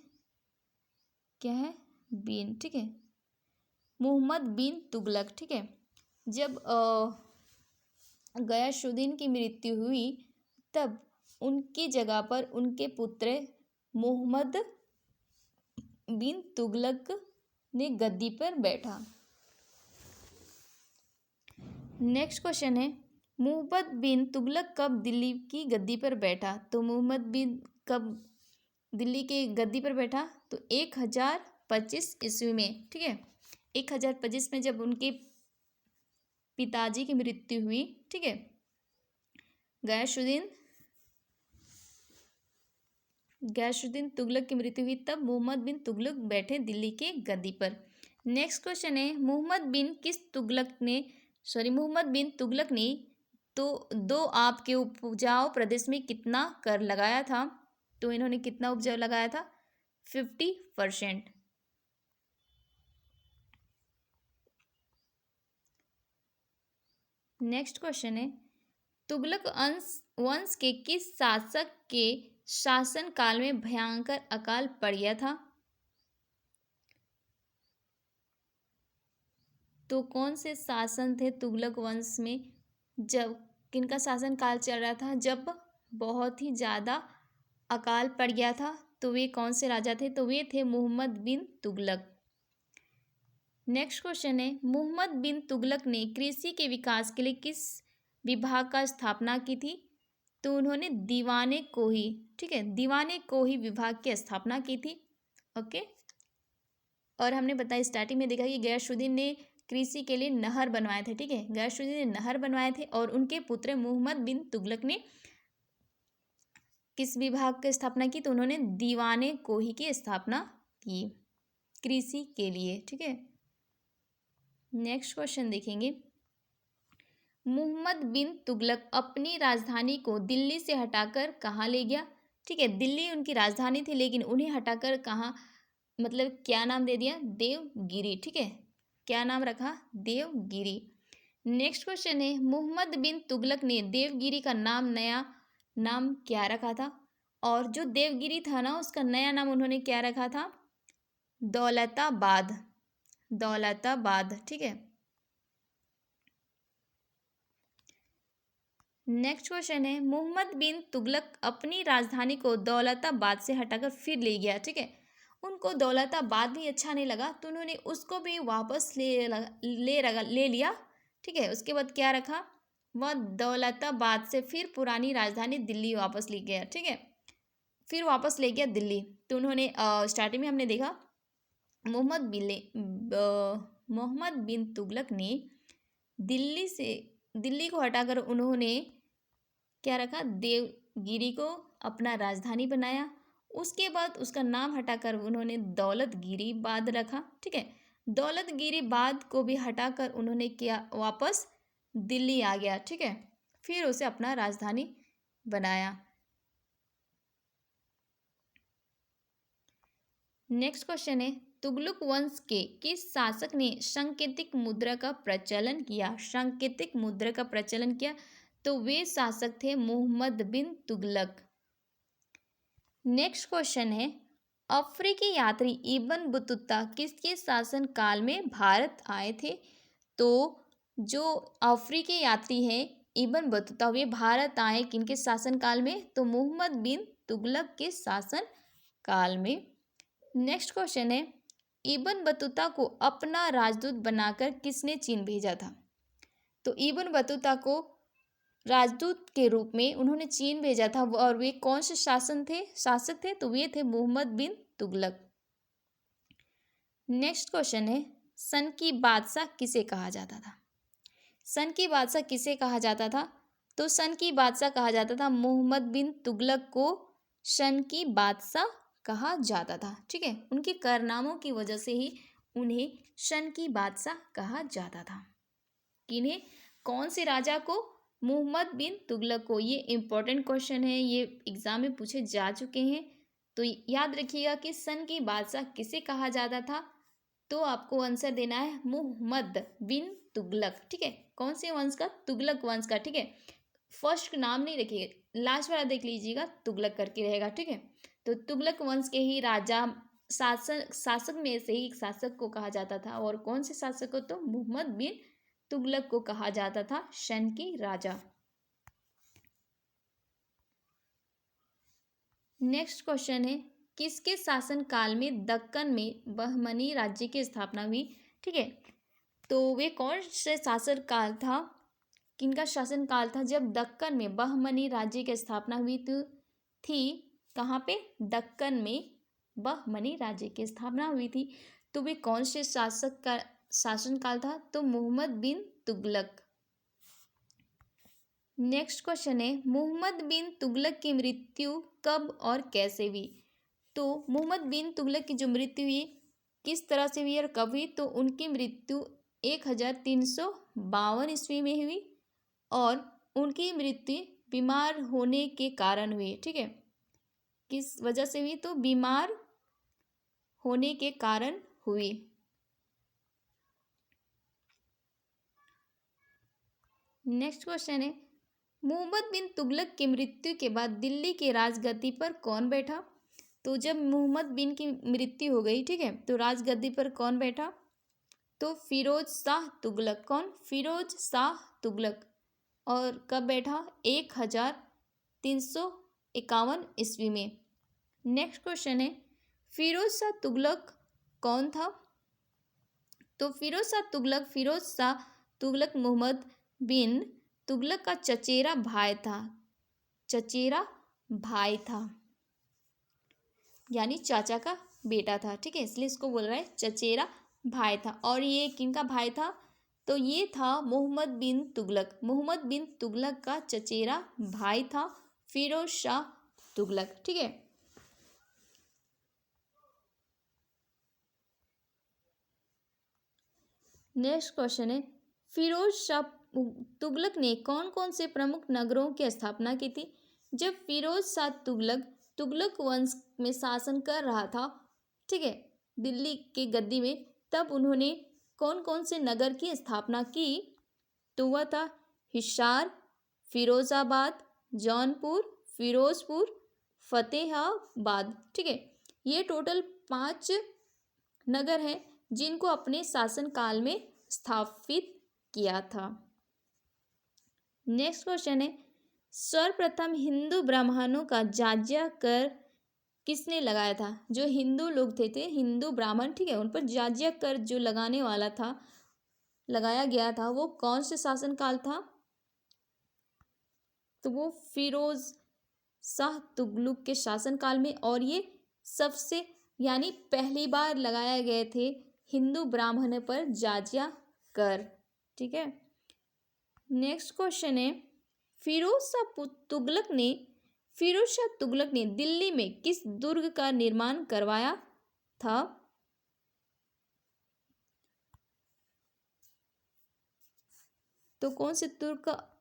क्या है? बिन, ठीक है, मोहम्मद बिन तुगलक, ठीक है। जब गयासुद्दीन की मृत्यु हुई तब उनकी जगह पर उनके पुत्र मोहम्मद बिन तुगलक ने गद्दी पर बैठा। नेक्स्ट क्वेश्चन है, मोहम्मद बिन तुगलक कब दिल्ली की गद्दी पर बैठा? तो मोहम्मद बिन कब दिल्ली के गद्दी पर बैठा? तो 1000 1025 ईस्वी में, ठीक है। 1025 में जब उनके पिताजी की मृत्यु हुई, ठीक है, गयासुद्दीन तुगलक की मृत्यु हुई, तब मोहम्मद बिन तुगलक बैठे दिल्ली के गद्दी पर। नेक्स्ट क्वेश्चन है, मोहम्मद बिन तुगलक ने तो दो आप के उपजाऊ प्रदेश में कितना कर लगाया था? तो इन्होंने कितना उपजाऊ लगाया था? 50%। नेक्स्ट क्वेश्चन है, तुगलक वंश के किस शासक के शासन काल में भयंकर अकाल पड़ गया था? तो कौन से शासन थे तुगलक वंश में, जब किनका शासन काल चल रहा था जब बहुत ही ज़्यादा अकाल पड़ गया था? तो वे कौन से राजा थे? तो वे थे मोहम्मद बिन तुगलक। नेक्स्ट क्वेश्चन है, मोहम्मद बिन तुगलक ने कृषि के विकास के लिए किस विभाग का स्थापना की थी? तो उन्होंने दीवाने कोही, ठीक है, दीवाने कोही विभाग की स्थापना की थी। ओके, और हमने बताया स्टार्टिंग में देखा कि गयासुद्दीन ने कृषि के लिए नहर बनवाए थे, ठीक है, गयासुद्दीन ने नहर बनवाए थे, और उनके पुत्र मोहम्मद बिन तुगलक ने किस विभाग की स्थापना की? तो उन्होंने दीवाने कोही की स्थापना की कृषि के लिए, ठीक है। नेक्स्ट क्वेश्चन देखेंगे, मोहम्मद बिन तुगलक अपनी राजधानी को दिल्ली से हटाकर कहाँ ले गया? ठीक है, दिल्ली उनकी राजधानी थी, लेकिन उन्हें हटाकर कहाँ, मतलब क्या नाम दे दिया? देवगिरी, ठीक है, क्या नाम रखा? देवगिरी। नेक्स्ट क्वेश्चन है, मोहम्मद बिन तुगलक ने देवगिरी का नया नाम क्या रखा था? और जो देवगिरी था ना, उसका नया नाम उन्होंने क्या रखा था? दौलताबाद, दौलताबाद, ठीक है। नेक्स्ट क्वेश्चन है, मोहम्मद बिन तुगलक अपनी राजधानी को दौलताबाद से हटाकर फिर ले गया, ठीक है, उनको दौलताबाद भी अच्छा नहीं लगा, तो उन्होंने उसको भी वापस ले लिया, ठीक है। उसके बाद क्या रखा? वह दौलताबाद से फिर पुरानी राजधानी दिल्ली वापस ले गया, ठीक है, फिर वापस ले गया दिल्ली। तो उन्होंने स्टार्टिंग में हमने देखा मोहम्मद बिन तुगलक ने दिल्ली को हटाकर उन्होंने क्या रखा? देवगिरी को अपना राजधानी बनाया। उसके बाद उसका नाम हटाकर उन्होंने दौलतगिरी बाद रखा, ठीक है, दौलतगिरी बाद को भी हटाकर उन्होंने क्या, वापस दिल्ली आ गया, ठीक है, फिर उसे अपना राजधानी बनाया। नेक्स्ट क्वेश्चन है, तुगलक वंश के किस शासक ने सांकेतिक मुद्रा का प्रचलन किया? सांकेतिक मुद्रा का प्रचलन किया, तो वे शासक थे मोहम्मद बिन तुगलक। नेक्स्ट क्वेश्चन है, अफ्रीकी यात्री इब्न बतूता किसके शासन काल में भारत आए थे? तो जो अफ्रीकी यात्री हैं इब्न बतूता, वे भारत आए किनके शासन काल में? तो मोहम्मद बिन तुगलक के शासन काल में। नेक्स्ट क्वेश्चन है, इब्न बतूता को अपना राजदूत बनाकर किसने चीन भेजा था? तो इब्न बतूता को राजदूत के रूप में उन्होंने चीन भेजा था, और वे कौन से शासक थे? तो वे थे मोहम्मद बिन तुगलक। नेक्स्ट क्वेश्चन है, सन की बादशाह किसे कहा जाता था? सन की बादशाह किसे कहा जाता था? तो सन की बादशाह कहा जाता था मोहम्मद बिन तुगलक को सन की बादशाह कहा जाता था, ठीक है, उनके कारनामों की वजह से ही उन्हें सन की बादशाह कहा जाता था। किन्हें? कौन से राजा को? मोहम्मद बिन तुगलक को। ये इंपॉर्टेंट क्वेश्चन है, ये एग्जाम में पूछे जा चुके हैं, तो याद रखिएगा कि सन की बादशाह किसे कहा जाता था? तो आपको आंसर देना है मोहम्मद बिन तुगलक, ठीक है, कौन से वंश का? तुगलक वंश का, ठीक है, फर्स्ट नाम नहीं रखिएगा, लास्ट वाला देख लीजिएगा, तुगलक करके रहेगा, ठीक है। तो तुगलक वंश के ही राजा शासक में से ही एक शासक को कहा जाता था, और कौन से शासक को? तो मोहम्मद बिन तुगलक को कहा जाता था शन की राजा। नेक्स्ट क्वेश्चन है, किसके शासन काल में दक्कन में बहमनी राज्य की स्थापना हुई? ठीक है, तो वे कौन से शासन काल था, किनका शासन काल था जब दक्कन में बहमनी राज्य की स्थापना हुई थी? कहाँ पे? दक्कन में बहमनी राज्य की स्थापना हुई थी। तो वे कौन से शासक का शासनकाल था? तो मोहम्मद बिन तुगलक। नेक्स्ट क्वेश्चन है, मोहम्मद बिन तुगलक की मृत्यु कब और कैसे हुई? तो मोहम्मद बिन तुगलक की जो मृत्यु हुई किस तरह से हुई और कब हुई? तो उनकी मृत्यु 1352 ईस्वी में हुई और उनकी मृत्यु बीमार होने के कारण हुई। ठीक है, किस वजह से हुई? तो बीमार होने के कारण हुई। नेक्स्ट क्वेश्चन है, मोहम्मद बिन तुगलक की मृत्यु के बाद दिल्ली की राजगद्दी पर कौन बैठा? तो जब मोहम्मद बिन की मृत्यु हो गई, ठीक है, तो राजगद्दी पर कौन बैठा? तो फिरोज शाह तुगलक। कौन? फिरोज शाह तुगलक। और कब बैठा? 1351 ईस्वी में। नेक्स्ट क्वेश्चन है, फिरोज शाह तुगलक कौन था? तो फिरोज शाह तुगलक मोहम्मद बिन तुगलक का चचेरा भाई था। चचेरा भाई था यानी चाचा का बेटा था। ठीक है, इसलिए इसको बोल रहा है चचेरा भाई था। और ये किनका भाई था? तो ये था मोहम्मद बिन तुगलक। मोहम्मद बिन तुगलक का चचेरा भाई था फिरोज शाह तुगलक। ठीक है, नेक्स्ट क्वेश्चन है, फिरोज शाह तुगलक ने कौन कौन से प्रमुख नगरों की स्थापना की थी? जब फिरोज शाह तुगलक वंश में शासन कर रहा था, ठीक है, दिल्ली की गद्दी में, तब उन्होंने कौन कौन से नगर की स्थापना की? तो वह था हिसार, फिरोजाबाद, जौनपुर, फिरोजपुर, फतेहाबाद। ठीक है, ये टोटल 5 नगर हैं जिनको अपने शासनकाल में स्थापित किया था। नेक्स्ट क्वेश्चन है, सर्वप्रथम हिंदू ब्राह्मणों का जाजिया कर किसने लगाया था? जो हिंदू लोग थे हिंदू ब्राह्मण, ठीक है, उन पर जाजिया कर जो लगाने वाला था, लगाया गया था, वो कौन से शासनकाल था? तो वो फिरोज शाह तुगलक के शासनकाल में। और ये सबसे यानी पहली बार लगाए गए थे हिंदू ब्राह्मण पर जाजिया कर। ठीक है, नेक्स्ट क्वेश्चन है, फिरोज शाह तुगलक ने दिल्ली में किस दुर्ग का निर्माण करवाया था? तो कौन से दुर्ग का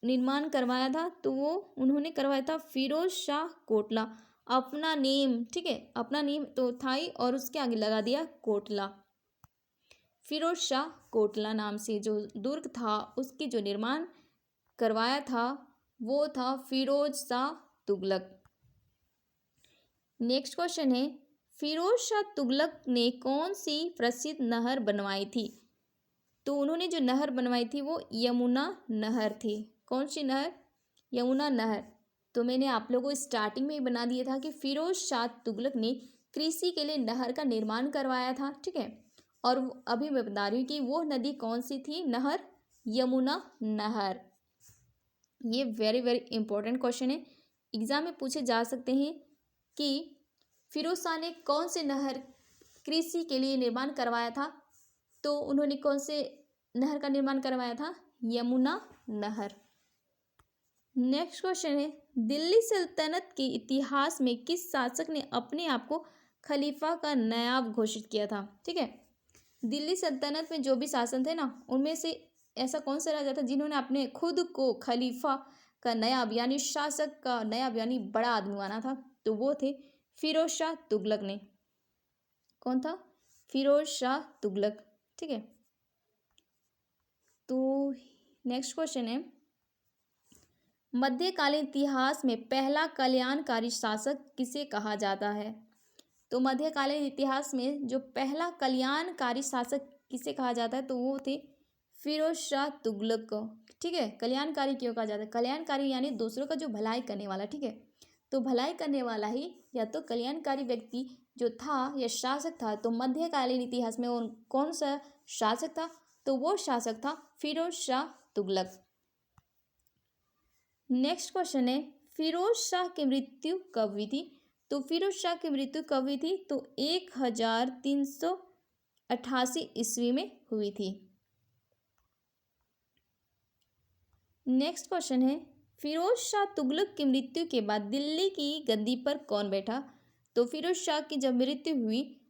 निर्माण करवाया था? तो वो उन्होंने करवाया था फिरोज शाह कोटला। अपना नेम, ठीक है, अपना नेम तो था ही और उसके आगे लगा दिया कोटला। फिरोज शाह कोटला नाम से जो दुर्ग था उसकी जो निर्माण करवाया था वो था फिरोज शाह तुगलक। नेक्स्ट क्वेश्चन है, फिरोज शाह तुगलक ने कौन सी प्रसिद्ध नहर बनवाई थी? तो उन्होंने जो नहर बनवाई थी वो यमुना नहर थी। कौन सी नहर? यमुना नहर। तो मैंने आप लोगों को स्टार्टिंग में ही बना दिया था कि फिरोज शाह तुगलक ने कृषि के लिए नहर का निर्माण करवाया था। ठीक है, और अभी मैं बता रही हूँ कि वो नदी कौन सी थी? नहर यमुना नहर। ये वेरी वेरी इंपॉर्टेंट क्वेश्चन है, एग्जाम में पूछे जा सकते हैं कि फिरोज शाह ने कौन से नहर कृषि के लिए निर्माण करवाया था? तो उन्होंने कौन से नहर का निर्माण करवाया था? यमुना नहर। नेक्स्ट क्वेश्चन है, दिल्ली सल्तनत के इतिहास में किस शासक ने अपने आप को खलीफा का नायब घोषित किया था? ठीक है, दिल्ली सल्तनत में जो भी शासन थे ना, उनमें से ऐसा कौन सा राजा था जिन्होंने अपने खुद को खलीफा का नायब यानी शासक का नायब यानी बड़ा आदमी माना था? तो वो थे फिरोज शाह तुगलक ने। कौन था? फिरोज शाह तुगलक। ठीक है, तो नेक्स्ट क्वेश्चन है, मध्यकालीन इतिहास में पहला कल्याणकारी शासक किसे कहा जाता है? तो मध्यकालीन इतिहास में जो पहला कल्याणकारी शासक किसे कहा जाता है? तो वो थे फिरोज शाह तुगलक को। ठीक है, कल्याणकारी क्यों कहा जाता है? कल्याणकारी यानी दूसरों का जो भलाई करने वाला। ठीक है, तो भलाई करने वाला ही या तो कल्याणकारी व्यक्ति जो था या शासक था। तो मध्यकालीन इतिहास में वो कौन सा शासक था? तो वो शासक था फिरोज शाह तुगलक। नेक्स्ट क्वेश्चन है, फिरोज शाह की मृत्यु कब हुई थी? तो फिरोज शाह की मृत्यु कब हुई थी? तो 1388 ईस्वी में हुई थी। नेक्स्ट क्वेश्चन है, फिरोज शाह तुगलक की मृत्यु के बाद दिल्ली की गद्दी पर कौन बैठा? तो फिरोज शाह की जब मृत्यु हुई